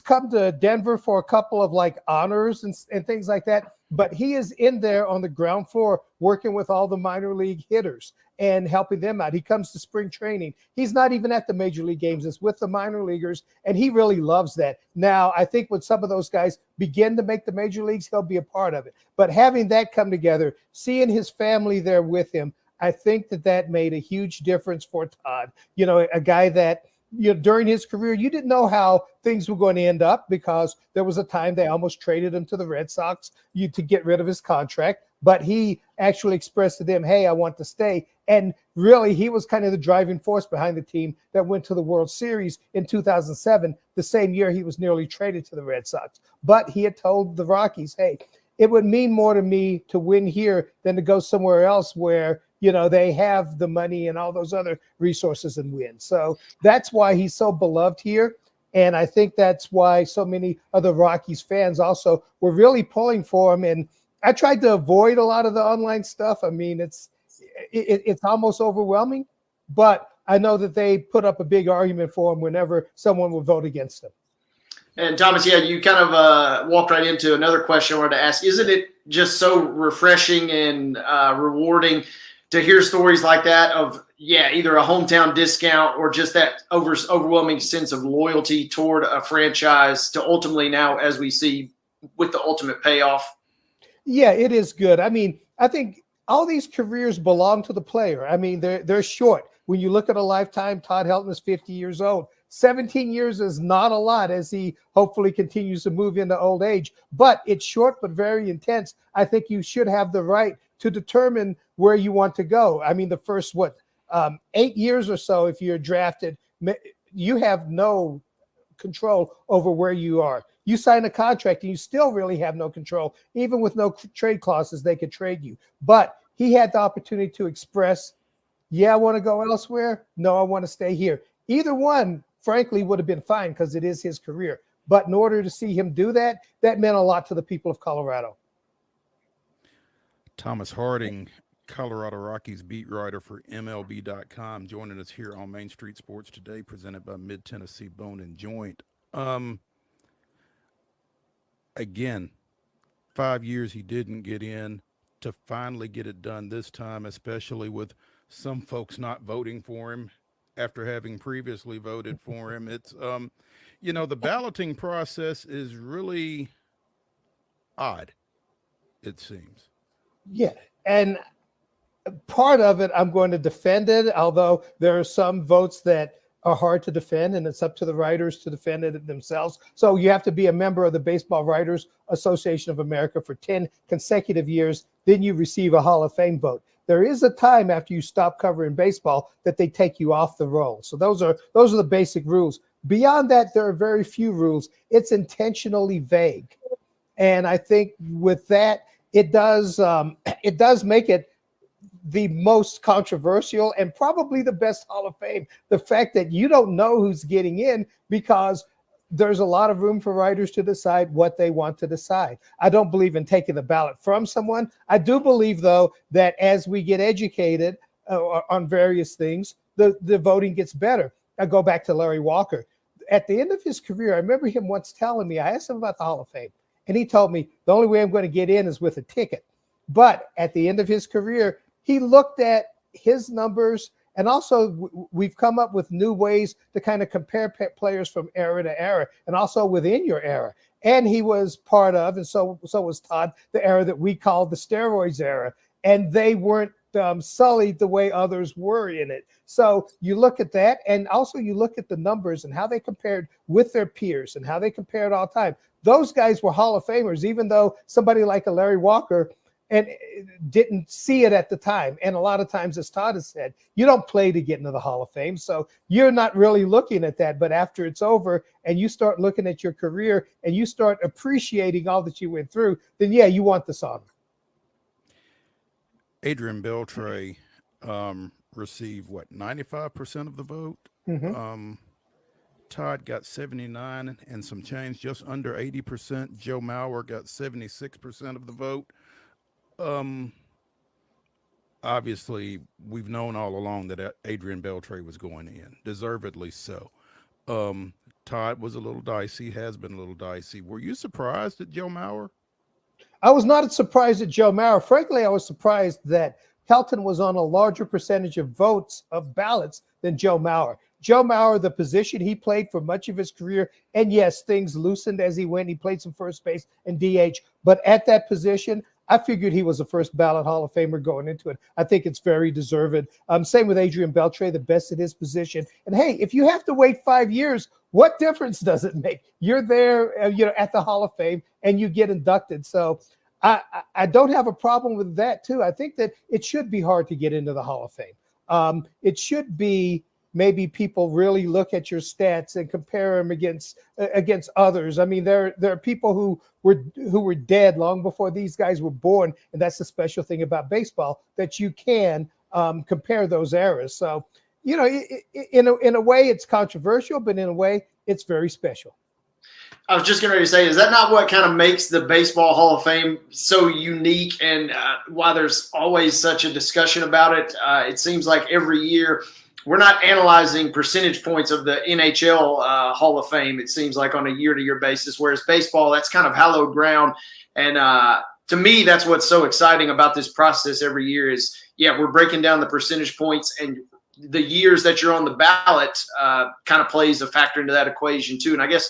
come to Denver for a couple of honors and things like that, but he is in there on the ground floor working with all the minor league hitters and helping them out. He comes to spring training. He's not even at the major league games. It's with the minor leaguers, and he really loves that. Now, I think when some of those guys begin to make the major leagues, he'll be a part of it. But having that come together, seeing his family there with him, I think that made a huge difference for Todd. A guy that, during his career, you didn't know how things were going to end up because there was a time they almost traded him to the Red Sox to get rid of his contract. But he actually expressed to them, hey, I want to stay. And really, he was kind of the driving force behind the team that went to the World Series in 2007, the same year he was nearly traded to the Red Sox. But he had told the Rockies, hey, it would mean more to me to win here than to go somewhere else where they have the money and all those other resources and win. So that's why he's so beloved here. And I think that's why so many of the Rockies fans also were really pulling for him. And I tried to avoid a lot of the online stuff. I mean, it's almost overwhelming, but I know that they put up a big argument for him whenever someone would vote against him. And Thomas, you kind of walked right into another question I wanted to ask. Isn't it just so refreshing and rewarding to hear stories like that of, either a hometown discount or just that overwhelming sense of loyalty toward a franchise to ultimately now, as we see, with the ultimate payoff? Yeah, it is good. I mean, I think all these careers belong to the player. I mean, they're short. When you look at a lifetime, Todd Helton is 50 years old. 17 years is not a lot as he hopefully continues to move into old age, but it's short but very intense. I think you should have the right to determine where you want to go. I mean, the first 8 years or so, if you're drafted, you have no control over where you are. you sign a contract and you still really have no control. Even with no trade clauses, they could trade you. But he had the opportunity to express, yeah, I want to go elsewhere. No, I want to stay here. Either one, frankly, would have been fine because it is his career. But in order to see him do that, that meant a lot to the people of Colorado. Thomas Harding, Colorado Rockies beat writer for MLB.com, joining us here on Main Street Sports Today, presented by Mid Tennessee Bone and Joint. Again, 5 years he didn't get in. To finally get it done this time, especially with some folks not voting for him after having previously voted for him. It's, the balloting process is really odd, it seems. Yeah. And part of it, I'm going to defend it, although there are some votes that are hard to defend, and it's up to the writers to defend it themselves. So you have to be a member of the Baseball Writers Association of America for 10 consecutive years. Then you receive a Hall of Fame vote. There is a time after you stop covering baseball that they take you off the roll. So those are the basic rules. Beyond that, there are very few rules. It's intentionally vague. And I think with that, it does make it the most controversial and probably the best Hall of Fame. The fact that you don't know who's getting in because there's a lot of room for writers to decide what they want to decide. I don't believe in taking the ballot from someone. I do believe, though, that as we get educated on various things, the voting gets better. I go back to Larry Walker. At the end of his career, I remember him once telling me, I asked him about the Hall of Fame, and he told me the only way I'm going to get in is with a ticket. But at the end of his career, he looked at his numbers, and also we've come up with new ways to kind of compare players from era to era, and also within your era. And he was part of, and so was Todd, the era that we call the steroids era, and they weren't sullied the way others were in it. So you look at that, and also you look at the numbers and how they compared with their peers and how they compared all time. Those guys were Hall of Famers, even though somebody like a Larry Walker and didn't see it at the time. And a lot of times, as Todd has said, you don't play to get into the Hall of Fame. So you're not really looking at that. But after it's over and you start looking at your career and you start appreciating all that you went through, then yeah, you want this honor. Adrian Beltre received, 95% of the vote? Mm-hmm. Todd got 79 and some change, just under 80%. Joe Mauer got 76% of the vote. Obviously, we've known all along that Adrian Beltre was going in, deservedly so. Todd was a little dicey, has been a little dicey. Were you surprised at Joe Mauer? I was not surprised at Joe Mauer. Frankly, I was surprised that Kelton was on a larger percentage of votes of ballots than Joe Mauer. Joe Mauer, the position he played for much of his career, and yes, things loosened as he went. He played some first base and DH, but at that position, I figured he was a first ballot Hall of Famer going into it. I think it's very deserved. Same with Adrian Beltre, the best at his position. And hey, if you have to wait 5 years, what difference does it make? You're there, at the Hall of Fame, and you get inducted. So I don't have a problem with that too. I think that it should be hard to get into the Hall of Fame. It should be maybe people really look at your stats and compare them against others. I mean, there are people who were dead long before these guys were born, and that's the special thing about baseball, that you can compare those eras. So, in a way, it's controversial, but in a way, it's very special. I was just going to say, is that not what kind of makes the Baseball Hall of Fame so unique, and why there's always such a discussion about it? It seems like every year we're not analyzing percentage points of the NHL Hall of Fame, it seems like, on a year-to-year basis, whereas baseball, that's kind of hallowed ground. And to me, that's what's so exciting about this process every year is, we're breaking down the percentage points, and the years that you're on the ballot kind of plays a factor into that equation too. And I guess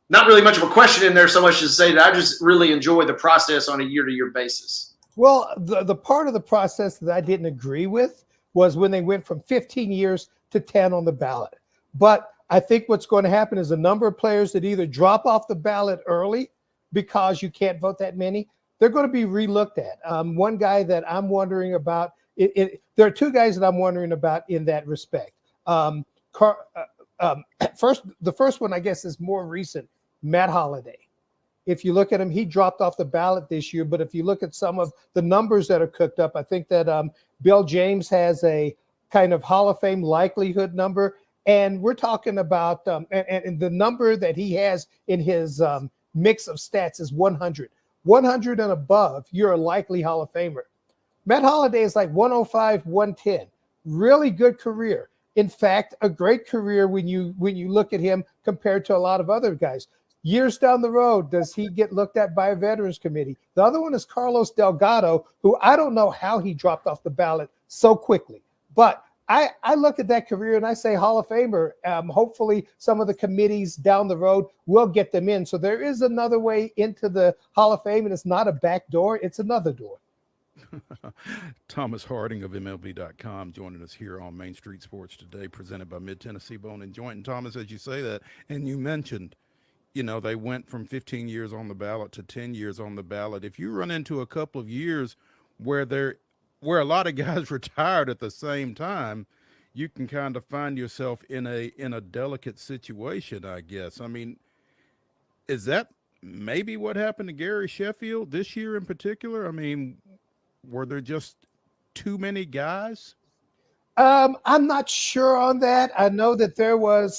not really much of a question in there so much as to say that I just really enjoy the process on a year-to-year basis. Well, the part of the process that I didn't agree with was when they went from 15 years to 10 on the ballot. But I think what's going to happen is a number of players that either drop off the ballot early because you can't vote that many, they're going to be relooked at. One guy that I'm wondering about, there are two guys that I'm wondering about in that respect. The first one, I guess, is more recent, Matt Holliday. If you look at him, he dropped off the ballot this year. But if you look at some of the numbers that are cooked up, I think that Bill James has a kind of Hall of Fame likelihood number. And we're talking about and the number that he has in his mix of stats is 100. 100 and above, you're a likely Hall of Famer. Matt Holliday is like 105, 110. Really good career. In fact, a great career when you look at him compared to a lot of other guys. Years down the road, does he get looked at by a veterans committee? The other one is Carlos Delgado, who I don't know how he dropped off the ballot so quickly. But I look at that career and I say Hall of Famer. Hopefully some of the committees down the road will get them in. So there is another way into the Hall of Fame, and it's not a back door, it's another door. Thomas Harding of MLB.com joining us here on Main Street Sports today, presented by Mid-Tennessee Bone and Joint. And Thomas, as you say that, and you mentioned, they went from 15 years on the ballot to 10 years on the ballot. If you run into a couple of years where a lot of guys retired at the same time, you can kind of find yourself in a delicate situation, I guess. I mean, is that maybe what happened to Gary Sheffield this year in particular? I mean, were there just too many guys? I'm not sure on that. I know that there was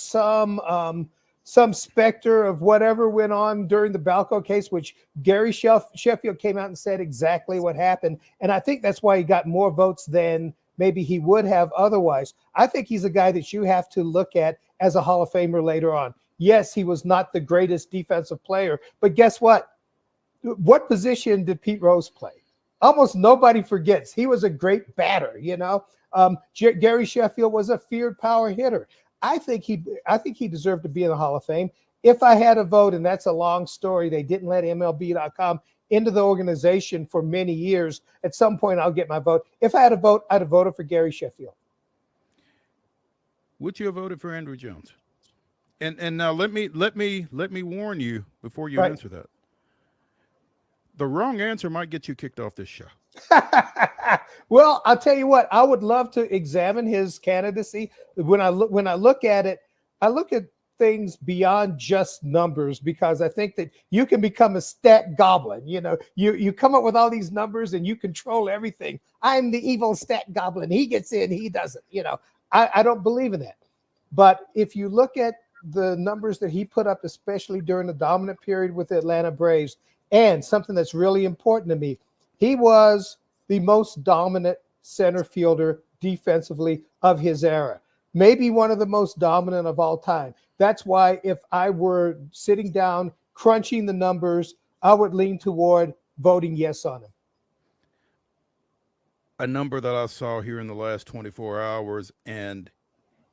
some specter of whatever went on during the Balco case, which Gary Sheffield came out and said exactly what happened. And I think that's why he got more votes than maybe he would have otherwise. I think he's a guy that you have to look at as a Hall of Famer later on. Yes, he was not the greatest defensive player, but guess what? What position did Pete Rose play? Almost nobody forgets. He was a great batter, Gary Sheffield was a feared power hitter. I think he deserved to be in the Hall of Fame. If I had a vote, and that's a long story, they didn't let MLB.com into the organization for many years. At some point, I'll get my vote. If I had a vote, I'd have voted for Gary Sheffield. Would you have voted for Andrew Jones? And now let me warn you before you answer that. The wrong answer might get you kicked off this show. Well, I'll tell you what, I would love to examine his candidacy. When I look at it, I look at things beyond just numbers, because I think that you can become a stat goblin. You come up with all these numbers and you control everything. I'm the evil stat goblin. He gets in, he doesn't. I don't believe in that. But if you look at the numbers that he put up, especially during the dominant period with the Atlanta Braves, and something that's really important to me, he was the most dominant center fielder defensively of his era. Maybe one of the most dominant of all time. That's why if I were sitting down, crunching the numbers, I would lean toward voting yes on him. A number that I saw here in the last 24 hours, and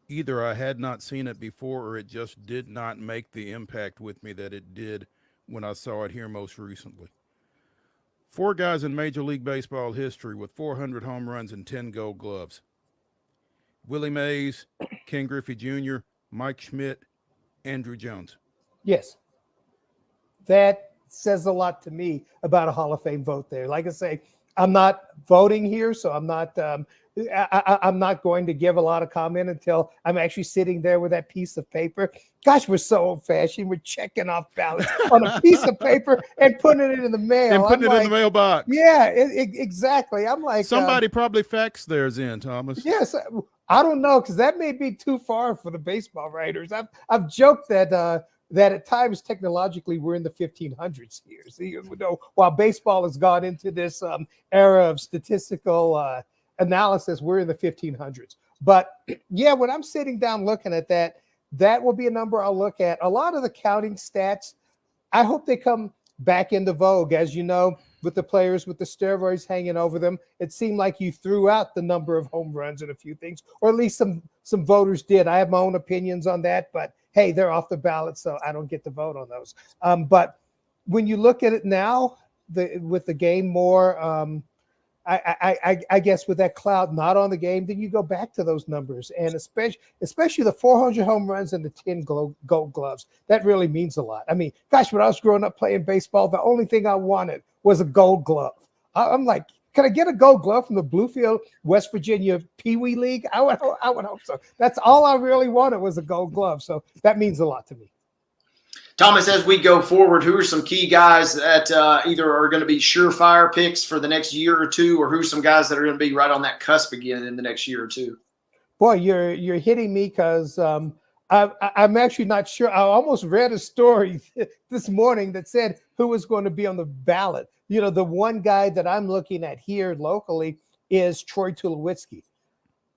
either I had not seen it before or it just did not make the impact with me that it did when I saw it here most recently. 4 guys in Major League Baseball history with 400 home runs and 10 Gold Gloves. Willie Mays, Ken Griffey Jr., Mike Schmidt, Andrew Jones. Yes. That says a lot to me about a Hall of Fame vote there. Like I say, I'm not voting here, so I'm not I'm not going to give a lot of comment until I'm actually sitting there with that piece of paper. Gosh, we're so old-fashioned. We're checking off ballots on a piece of paper and putting it in the mail. And putting it in the mailbox. Yeah, exactly. I'm like, somebody probably faxed theirs in, Thomas. Yes, I don't know, because that may be too far for the baseball writers. I've joked that that at times technologically we're in the 1500s here. While baseball has gone into this era of statistical analysis, we're in the 1500s. But yeah, when I'm sitting down looking at that, that will be a number I'll look at. A lot of the counting stats, I hope they come back into vogue. As you know, with the players with the steroids hanging over them, it seemed like you threw out the number of home runs and a few things, or at least some voters did. I have my own opinions on that, but hey, they're off the ballot, so I don't get to vote on those. But when you look at it now, with the game more, I guess with that cloud not on the game, then you go back to those numbers, and especially the 400 home runs and the 10 Gold Gloves. That really means a lot. I mean, gosh, when I was growing up playing baseball, the only thing I wanted was a Gold Glove. I'm like, can I get a Gold Glove from the Bluefield, West Virginia Pee Wee League? I would hope so. That's all I really wanted was a Gold Glove. So that means a lot to me. Thomas, as we go forward, who are some key guys that either are going to be surefire picks for the next year or two, or who's some guys that are going to be right on that cusp again in the next year or two? Boy, you're hitting me because I'm actually not sure. I almost read a story this morning that said who was going to be on the ballot. You know, the one guy that I'm looking at here locally is Troy Tulowitzki.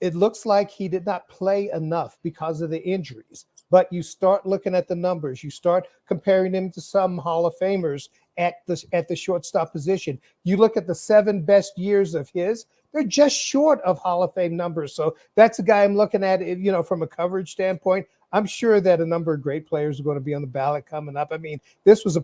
It looks like he did not play enough because of the injuries. But you start looking at the numbers. You start comparing him to some Hall of Famers at the shortstop position. You look at the 7 best years of his, they're just short of Hall of Fame numbers. So that's a guy I'm looking at, you know, from a coverage standpoint. I'm sure that a number of great players are going to be on the ballot coming up. I mean, this was a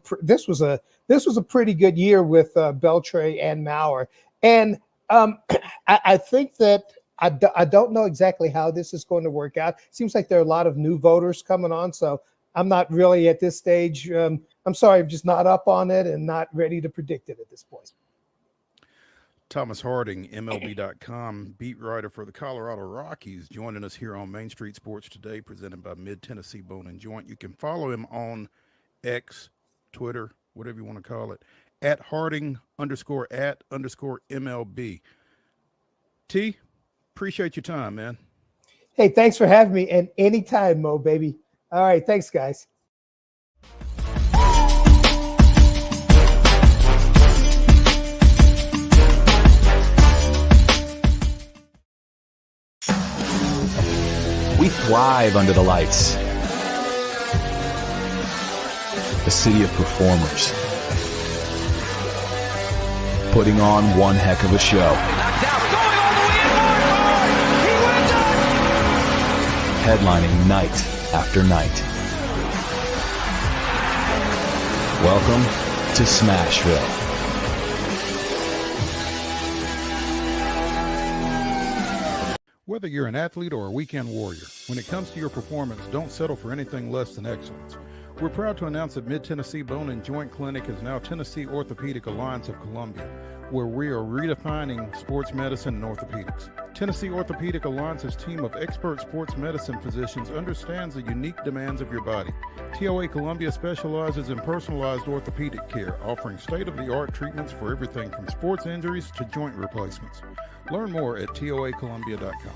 pretty good year with Beltre and Mauer. And I think that I don't know exactly how this is going to work out. Seems like there are a lot of new voters coming on, so I'm not really at this stage. I'm sorry, I'm just not up on it and not ready to predict it at this point. Thomas Harding, MLB.com, beat writer for the Colorado Rockies, joining us here on Main Street Sports Today, presented by Mid-Tennessee Bone and Joint. You can follow him on X, Twitter, whatever you want to call it, at Harding_@_MLB. T, appreciate your time, man. Hey, thanks for having me. And anytime, Mo, baby. All right. Thanks, guys. We thrive under the lights. A city of performers. Putting on one heck of a show. Headlining night after night. Welcome to Smashville. Whether you're an athlete or a weekend warrior, when it comes to your performance, don't settle for anything less than excellence. We're proud to announce that Mid-Tennessee Bone and Joint Clinic is now Tennessee Orthopedic Alliance of Columbia, where we are redefining sports medicine and orthopedics. Tennessee Orthopedic Alliance's team of expert sports medicine physicians understands the unique demands of your body. TOA Columbia specializes in personalized orthopedic care, offering state-of-the-art treatments for everything from sports injuries to joint replacements. Learn more at toacolumbia.com.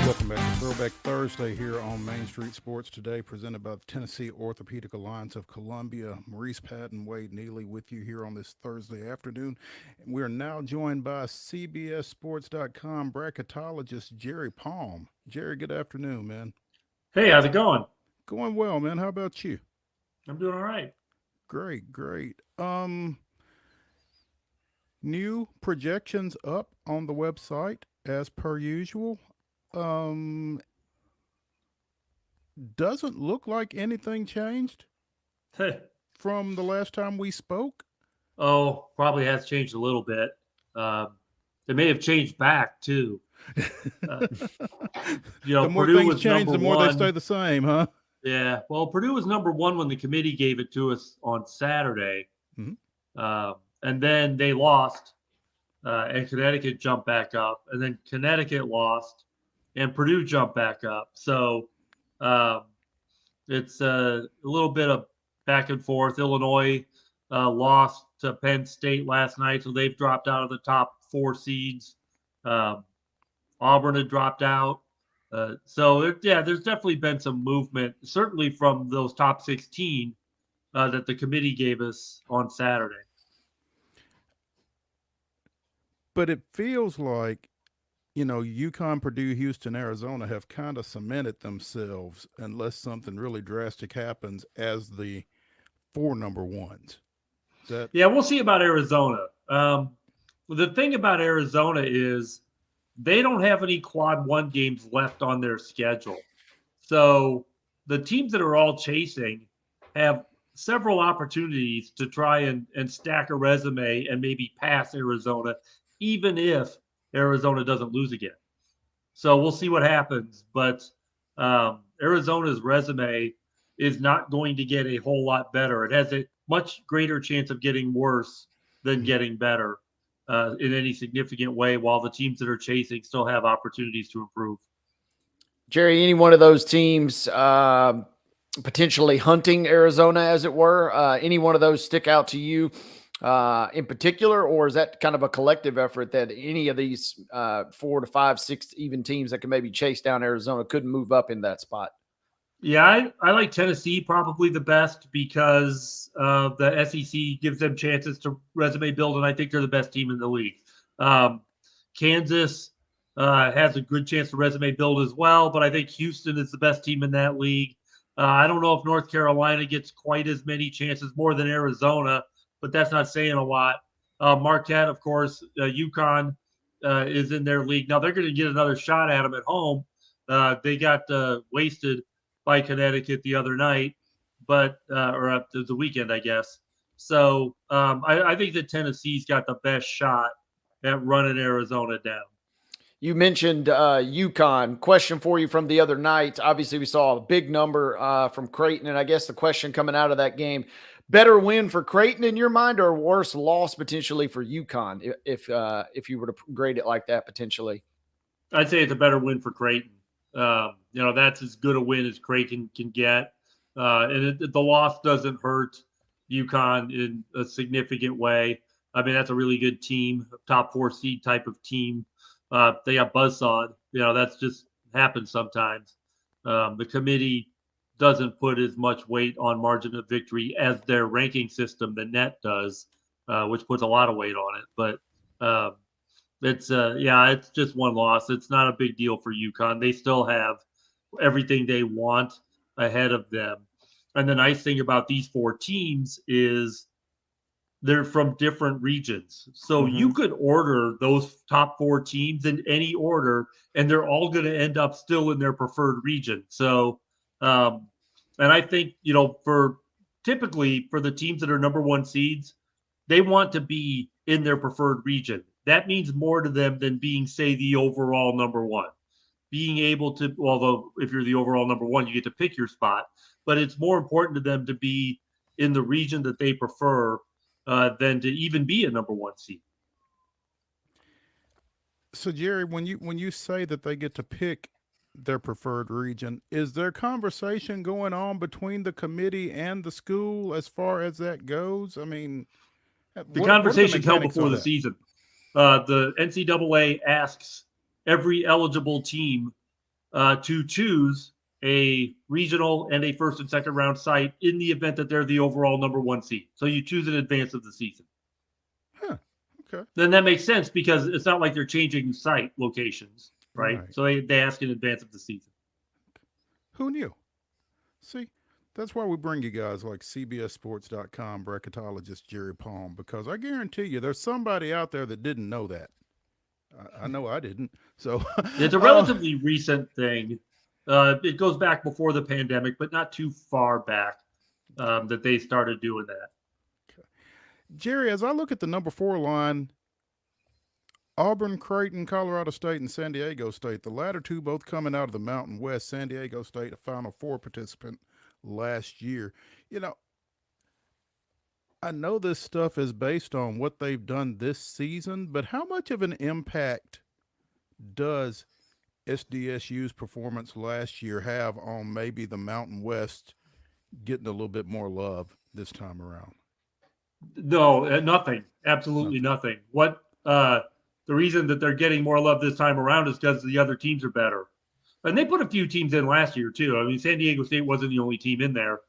Welcome back to Throwback Thursday here on Main Street Sports Today, presented by the Tennessee Orthopedic Alliance of Columbia. Maurice Patton, Wade Neely with you here on this Thursday afternoon. We are now joined by CBSSports.com bracketologist Jerry Palm. Jerry, good afternoon, man. Hey, how's it going? Going well, man. How about you? I'm doing all right. Great. New projections up on the website as per usual. Doesn't look like anything changed from the last time we spoke. Oh, probably has changed a little bit. They may have changed back too. The more Purdue things was change, the more #1. they stay the same, huh? Yeah. Well, Purdue was #1 when the committee gave it to us on Saturday. Mm-hmm. And then they lost, and Connecticut jumped back up. And then Connecticut lost, and Purdue jumped back up. So it's a little bit of back and forth. Illinois lost to Penn State last night, so they've dropped out of the top 4 seeds. Auburn had dropped out. There's definitely been some movement, certainly from those top 16 that the committee gave us on Saturday. But it feels like, UConn, Purdue, Houston, Arizona have kind of cemented themselves, unless something really drastic happens, as the 4 number ones. Yeah, we'll see about Arizona. The thing about Arizona is they don't have any quad 1 games left on their schedule. So the teams that are all chasing have several opportunities to try and stack a resume and maybe pass Arizona, even if Arizona doesn't lose again. So we'll see what happens. But Arizona's resume is not going to get a whole lot better. It has a much greater chance of getting worse than getting better. in any significant way, while the teams that are chasing still have opportunities to improve. Jerry, any one of those teams potentially hunting Arizona, as it were? Any one of those stick out to you in particular, or is that kind of a collective effort that any of these 4 to 5, 6 even teams that can maybe chase down Arizona couldn't move up in that spot? Yeah, I like Tennessee probably the best because the SEC gives them chances to resume build, and I think they're the best team in the league. Kansas has a good chance to resume build as well, but I think Houston is the best team in that league. I don't know if North Carolina gets quite as many chances more than Arizona, but that's not saying a lot. Marquette, of course, UConn is in their league. Now they're going to get another shot at them at home. They got wasted by Connecticut the other night, but or the weekend, I guess. So I think that Tennessee's got the best shot at running Arizona down. You mentioned UConn. Question for you from the other night. Obviously, we saw a big number from Creighton, and I guess the question coming out of that game: better win for Creighton in your mind, or worse loss potentially for UConn if you were to grade it like that potentially? I'd say it's a better win for Creighton. That's as good a win as Creighton can get, and the loss doesn't hurt UConn in a significant way. I mean, that's a really good team, top 4 seed type of team. They got buzzsawed. That's just happens sometimes. The committee doesn't put as much weight on margin of victory as their ranking system, the net does, which puts a lot of weight on it. But it's just one loss. It's not a big deal for UConn. They still have everything they want ahead of them. And the nice thing about these 4 teams is they're from different regions. So you could order those top 4 teams in any order, and they're all going to end up still in their preferred region. So, and I think, typically for the teams that are number 1 seeds, they want to be in their preferred region. That means more to them than being, say, the overall number 1. Being able to, although if you're the overall number 1, you get to pick your spot, but it's more important to them to be in the region that they prefer than to even be a number 1 seed. So Jerry, when you say that they get to pick their preferred region, is there conversation going on between the committee and the school as far as that goes? I mean, the conversation's held before the season. The NCAA asks every eligible team to choose a regional and a first and second round site in the event that they're the overall number 1 seed. So you choose in advance of the season. Okay. Then that makes sense because it's not like they're changing site locations, right? So they ask in advance of the season. Who knew? See, that's why we bring you guys like CBSSports.com bracketologist Jerry Palm, because I guarantee you there's somebody out there that didn't know that. I know I didn't. So it's a relatively recent thing. It goes back before the pandemic, but not too far back that they started doing that. Okay. Jerry, as I look at the number 4 line, Auburn, Creighton, Colorado State, and San Diego State, the latter 2 both coming out of the Mountain West. San Diego State, a Final Four participant last year. I know this stuff is based on what they've done this season, but how much of an impact does SDSU's performance last year have on maybe the Mountain West getting a little bit more love this time around? No, nothing. Absolutely nothing. What the reason that they're getting more love this time around is because the other teams are better. And they put a few teams in last year too. I mean, San Diego State wasn't the only team in there.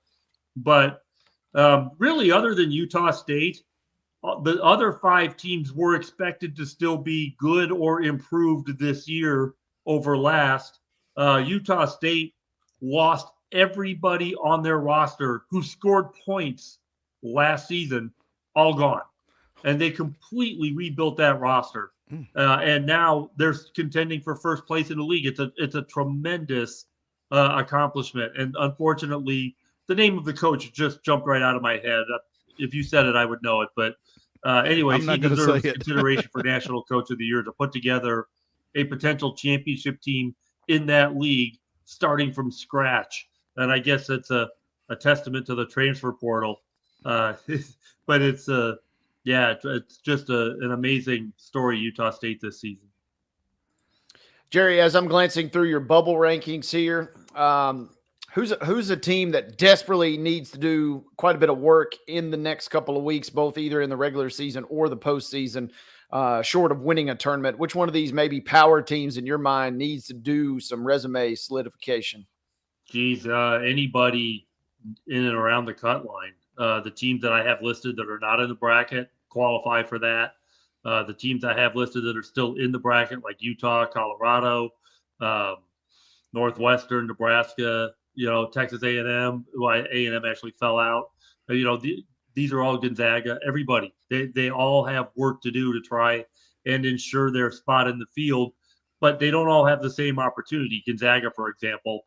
But really, other than Utah State, the other 5 teams were expected to still be good or improved this year over last. Utah State lost everybody on their roster who scored points last season, all gone. And they completely rebuilt that roster. And now they're contending for first place in the league. It's a tremendous accomplishment. And unfortunately, the name of the coach just jumped right out of my head. If you said it, I would know it. But anyways, he deserves consideration for National Coach of the Year to put together a potential championship team in that league starting from scratch. And I guess it's a testament to the transfer portal. But it's Yeah, it's just an amazing story, Utah State this season. Jerry, as I'm glancing through your bubble rankings here, who's a team that desperately needs to do quite a bit of work in the next couple of weeks, both either in the regular season or the postseason, short of winning a tournament? Which one of these maybe power teams in your mind needs to do some resume solidification? Geez, anybody in and around the cut line. The teams that I have listed that are not in the bracket qualify for that. The teams I have listed that are still in the bracket, like Utah, Colorado, Northwestern, Nebraska, Texas A&M. Well, A&M actually fell out. These are all Gonzaga. Everybody, they all have work to do to try and ensure their spot in the field, but they don't all have the same opportunity. Gonzaga, for example,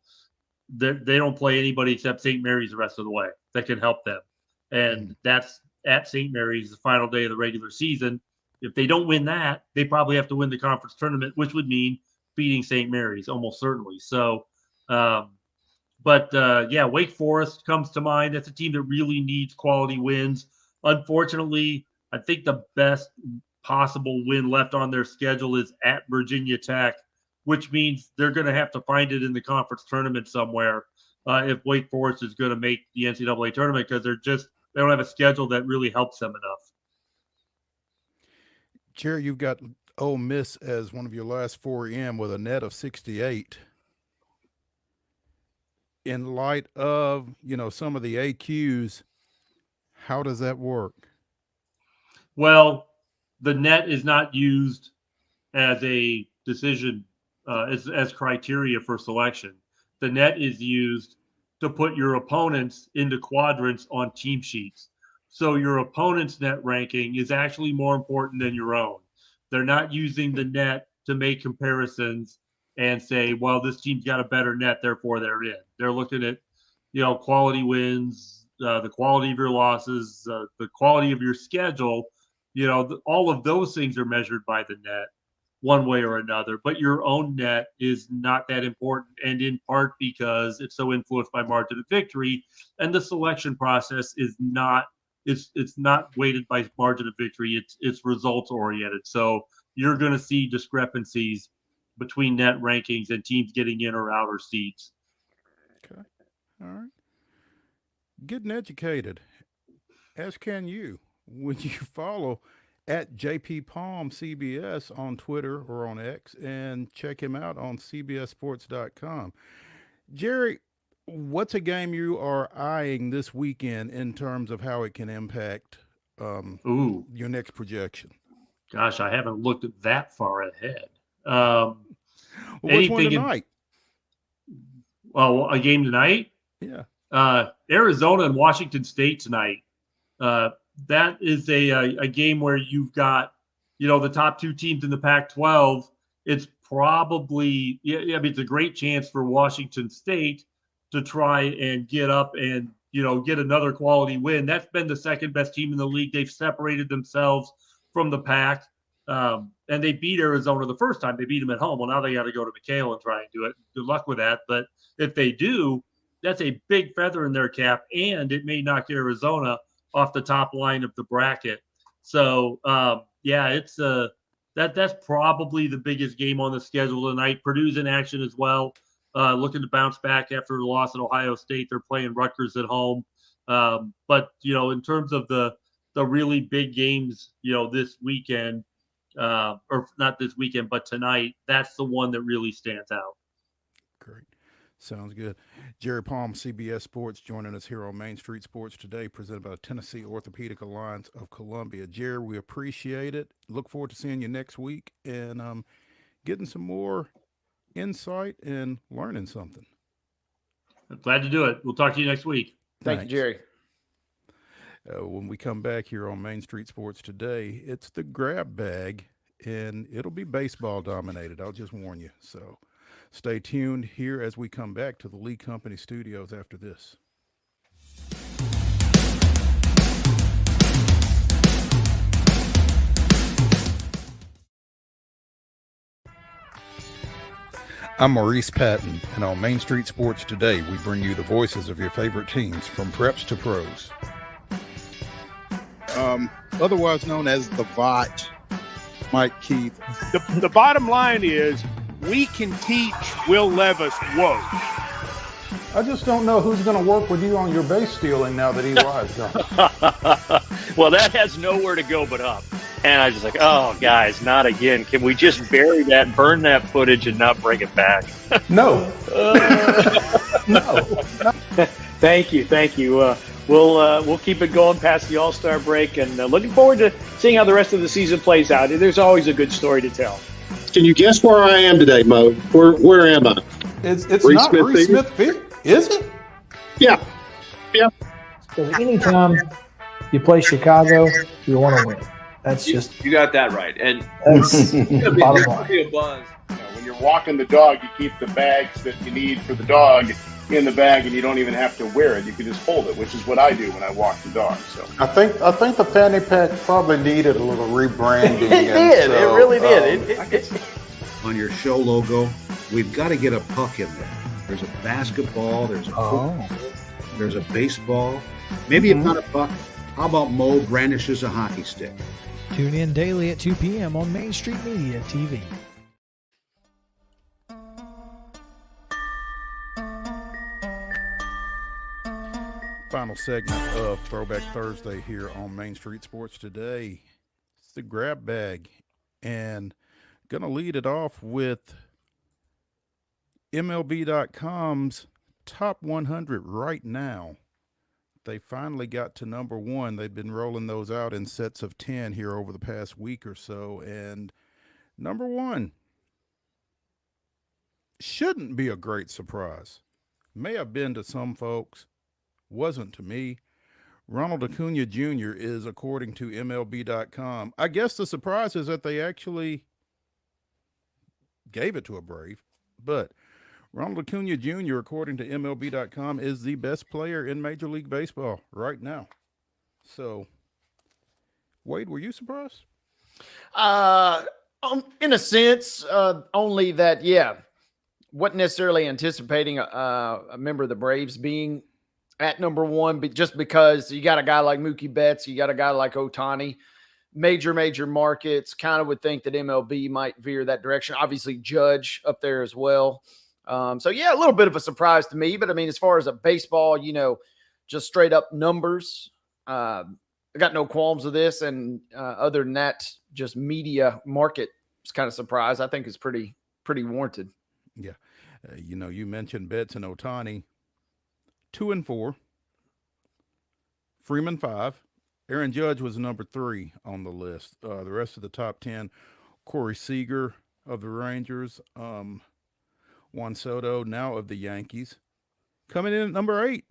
they don't play anybody except St. Mary's the rest of the way that can help them. And that's at St. Mary's, the final day of the regular season. If they don't win that, they probably have to win the conference tournament, which would mean beating St. Mary's almost certainly. So, Wake Forest comes to mind. That's a team that really needs quality wins. Unfortunately, I think the best possible win left on their schedule is at Virginia Tech, which means they're going to have to find it in the conference tournament somewhere if Wake Forest is going to make the NCAA tournament, because they don't have a schedule that really helps them enough. Jerry, you've got Ole Miss as one of your last 4 EM with a net of 68. In light of, some of the AQs, how does that work? Well, the net is not used as a decision, as criteria for selection. The net is used to put your opponents into quadrants on team sheets. So your opponent's net ranking is actually more important than your own. They're not using the net to make comparisons and say, well, this team's got a better net, therefore they're in. They're looking at, quality wins, the quality of your losses, the quality of your schedule. All of those things are measured by the net one way or another. But your own net is not that important, and in part because it's so influenced by margin of victory, and the selection process is not. It's not weighted by margin of victory. It's results oriented. So you're going to see discrepancies between net rankings and teams getting in or out or seats. Okay. All right. Getting educated, as can you. When you follow at JP Palm CBS on Twitter or on X, and check him out on cbssports.com. Jerry, what's a game you are eyeing this weekend in terms of how it can impact your next projection? Gosh, I haven't looked at that far ahead. What's one tonight? A game tonight? Yeah. Arizona and Washington State tonight. That is a game where you've got, the top two teams in the Pac-12. It's probably, it's a great chance for Washington State to try and get up and, get another quality win. That's been the second best team in the league. They've separated themselves from the pack. And they beat Arizona the first time. They beat them at home. Well, now they got to go to McHale and try and do it. Good luck with that. But if they do, that's a big feather in their cap, and it may knock Arizona off the top line of the bracket. So, it's that's probably the biggest game on the schedule tonight. Purdue's in action as well, looking to bounce back after the loss at Ohio State. They're playing Rutgers at home. But in terms of the really big games, this weekend, or not this weekend, but tonight, that's the one that really stands out. Great. Sounds good. Jerry Palm, CBS Sports, joining us here on Main Street Sports Today, presented by Tennessee Orthopedic Alliance of Columbia. Jerry, we appreciate it. Look forward to seeing you next week and getting some more insight and learning something. I'm glad to do it. We'll talk to you next week. Thank you, Jerry. When we come back here on Main Street Sports Today, it's the grab bag, and it'll be baseball dominated. I'll just warn you. So stay tuned here as we come back to the Lee Company studios after this. I'm Maurice Patton, and on Main Street Sports Today, we bring you the voices of your favorite teams from preps to pros. otherwise known as the Vot, Mike Keith. The bottom line is we can teach Will Levis woke. I just don't know who's going to work with you on your base stealing now that Eli's gone. Well, that has nowhere to go but up. And I was just like, oh, guys, not again. Can we just bury that, burn that footage, and not bring it back? No. No. Thank you. We'll keep it going past the All-Star break, and looking forward to seeing how the rest of the season plays out. There's always a good story to tell. Can you guess where I am today, Mo? Where am I? It's not Reese Smith Field, is it? Yeah. Because anytime you play Chicago, you want to win. That's just you got that right, and that's bottom there's line. be a buzz. When you're walking the dog, you keep the bags that you need for the dog in the bag, and you don't even have to wear it. You can just hold it, which is what I do when I walk the dog. So I think the fanny pack probably needed a little rebranding. It did. It really did. On your show logo, we've got to get a puck in there. There's a basketball. There's a football. There's a baseball. Maybe it's not a puck. How about Mo brandishes a hockey stick? Tune in daily at 2 p.m. on Main Street Media TV. Final segment of Throwback Thursday here on Main Street Sports Today. It's the grab bag, and gonna lead it off with MLB.com's top 100 right now. They finally got to number one. They've been rolling those out in sets of 10 here over the past week or so. And number one shouldn't be a great surprise. May have been to some folks, wasn't to me. Ronald Acuna Jr. is, according to MLB.com. I guess the surprise is that they actually gave it to a Brave, but Ronald Acuna Jr., according to MLB.com, is the best player in Major League Baseball right now. So, Wade, were you surprised? In a sense, only that, wasn't necessarily anticipating a member of the Braves being at number one, but just because you got a guy like Mookie Betts, you got a guy like Ohtani, major markets, kind of would think that MLB might veer that direction. Obviously, Judge up there as well. A little bit of a surprise to me, but I mean, as far as a baseball, just straight up numbers, I got no qualms with this. And other than that, just media market is kind of surprised. I think it's pretty warranted. Yeah. You mentioned Betts and Ohtani, 2 and 4, Freeman 5, Aaron Judge was number 3 on the list. The rest of the top 10, Corey Seager of the Rangers, Juan Soto, now of the Yankees. Coming in at number 8,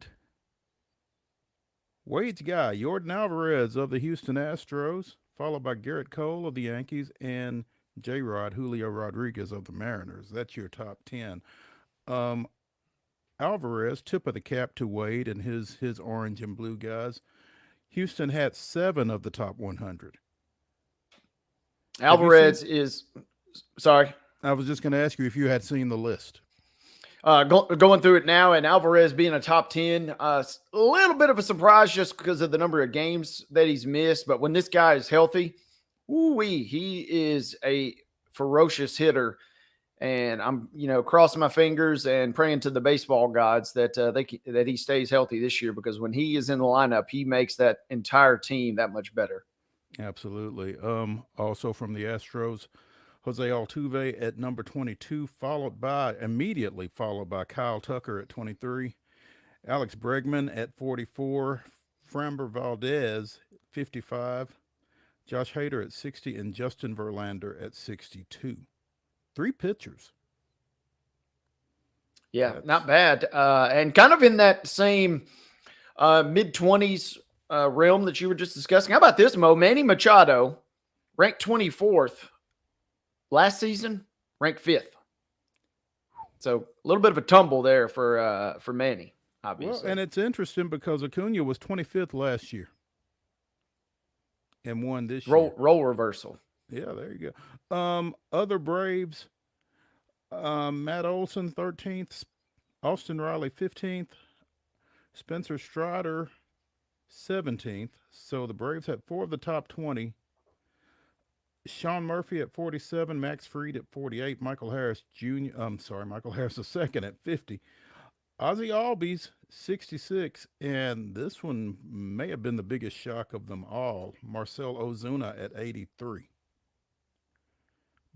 Wade's guy, Yordan Alvarez of the Houston Astros, followed by Garrett Cole of the Yankees and J-Rod, Julio Rodriguez of the Mariners. That's your top 10. Alvarez, tip of the cap to Wade and his orange and blue guys. Houston had 7 of the top 100. Alvarez is, sorry. I was just going to ask you if you had seen the list. Going through it now, and Alvarez being a top 10, a little bit of a surprise just because of the number of games that he's missed. But when this guy is healthy, he is a ferocious hitter. And I'm, crossing my fingers and praying to the baseball gods that that he stays healthy this year, because when he is in the lineup, he makes that entire team that much better. Absolutely. Also from the Astros, Jose Altuve at number 22, immediately followed by Kyle Tucker at 23, Alex Bregman at 44, Framber Valdez 55, Josh Hader at 60, and Justin Verlander at 62. 3 pitchers. Yeah, not bad. And kind of in that same mid-20s realm that you were just discussing. How about this, Mo? Manny Machado, ranked 24th last season, ranked 5th. So a little bit of a tumble there for Manny, obviously. Well, and it's interesting because Acuna was 25th last year and won this year. Role reversal. Yeah, there you go. Other Braves, Matt Olson 13th, Austin Riley 15th, Spencer Strider 17th. So the Braves had 4 of the top 20. Sean Murphy at 47, Max Fried at 48, Michael Harris Michael Harris II at 50. Ozzie Albies, 66, and this one may have been the biggest shock of them all. Marcel Ozuna at 83.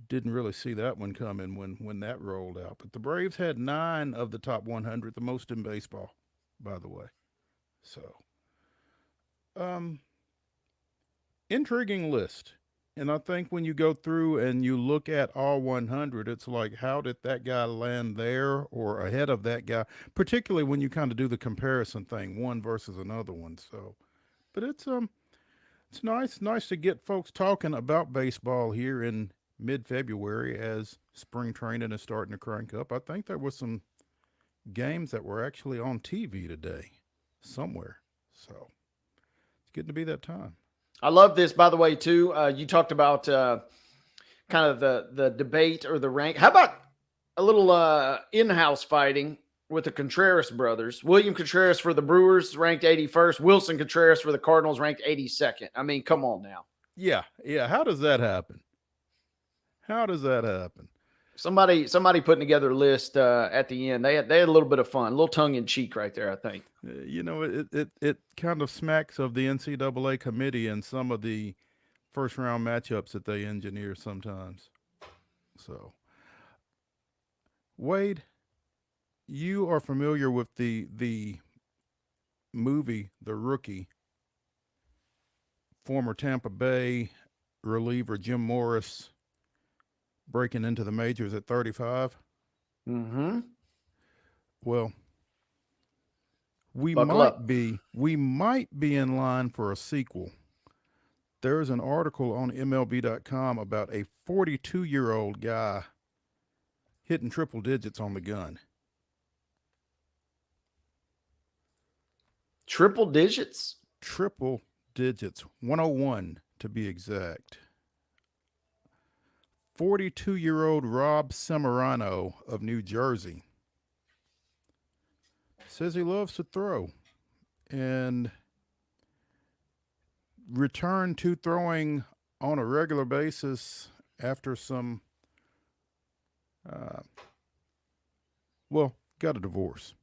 Didn't really see that one coming when that rolled out. But the Braves had 9 of the top 100, the most in baseball, by the way. So, intriguing list. And I think when you go through and you look at all 100, it's like, how did that guy land there or ahead of that guy? Particularly when you kind of do the comparison thing, one versus another one. So, but it's nice to get folks talking about baseball here in mid-February as spring training is starting to crank up. I think there were some games that were actually on TV today somewhere. So it's getting to be that time. I love this, by the way, too. You talked about kind of the debate or the rank. How about a little in-house fighting with the Contreras brothers? William Contreras for the Brewers ranked 81st. Wilson Contreras for the Cardinals ranked 82nd. I mean, come on now. Yeah. How does that happen? Somebody putting together a list at the end. They had a little bit of fun, a little tongue in cheek right there, I think. It kind of smacks of the NCAA committee and some of the first round matchups that they engineer sometimes. So, Wade, you are familiar with the movie The Rookie. Former Tampa Bay reliever Jim Morris breaking into the majors at 35. Mm-hmm. Well, we Buckle might up. be in line for a sequel. There's an article on MLB.com about a 42-year-old guy hitting triple digits on the gun. Triple digits? Triple digits. 101 to be exact. 42-year-old Rob Semerano of New Jersey says he loves to throw and returned to throwing on a regular basis after some, got a divorce.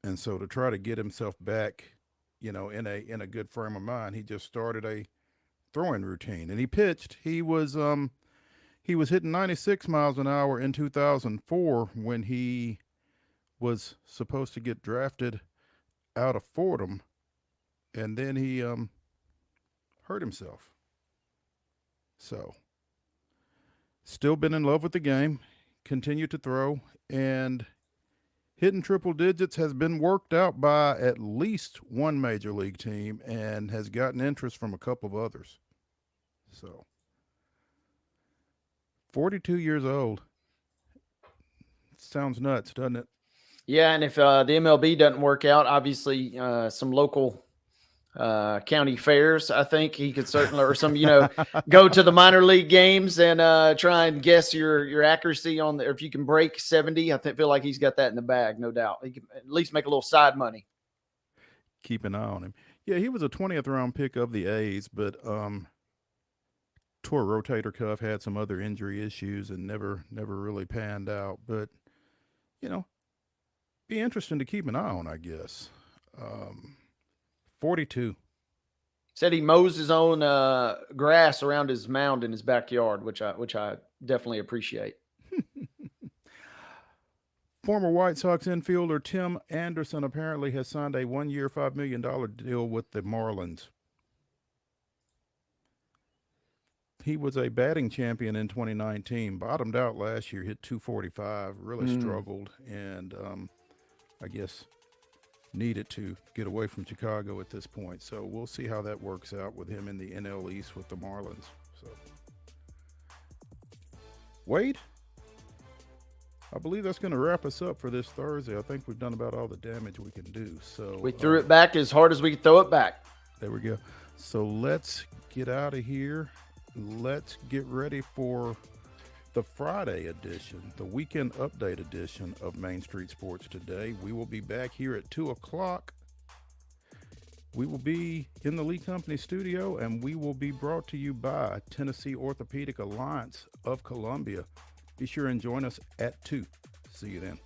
And so to try to get himself back, in a good frame of mind, he just started a throwing routine. And he pitched. He was hitting 96 miles an hour in 2004 when he was supposed to get drafted out of Fordham, and then he hurt himself. So, still been in love with the game, continued to throw, and hitting triple digits has been worked out by at least one major league team and has gotten interest from a couple of others. So, 42 years old. Sounds nuts, doesn't it? Yeah, and if the MLB doesn't work out, obviously some local county fairs, I think he could certainly, or some, go to the minor league games and try and guess your accuracy on if you can break 70. I feel like he's got that in the bag, no doubt. He can at least make a little side money. Keep an eye on him. Yeah, he was a 20th round pick of the A's, but tore rotator cuff, had some other injury issues, and never really panned out. But, be interesting to keep an eye on, I guess. 42. Said he mows his own grass around his mound in his backyard, which I definitely appreciate. Former White Sox infielder Tim Anderson apparently has signed a 1-year, $5 million deal with the Marlins. He was a batting champion in 2019, bottomed out last year, hit 245, really struggled, and I guess needed to get away from Chicago at this point. So we'll see how that works out with him in the NL East with the Marlins. So, Wade, I believe that's going to wrap us up for this Thursday. I think we've done about all the damage we can do. So we threw it back as hard as we could throw it back. There we go. So let's get out of here. Let's get ready for the Friday edition, the weekend update edition of Main Street Sports Today. We will be back here at 2 o'clock. We will be in the Lee Company studio, and we will be brought to you by Tennessee Orthopedic Alliance of Columbia. Be sure and join us at 2. See you then.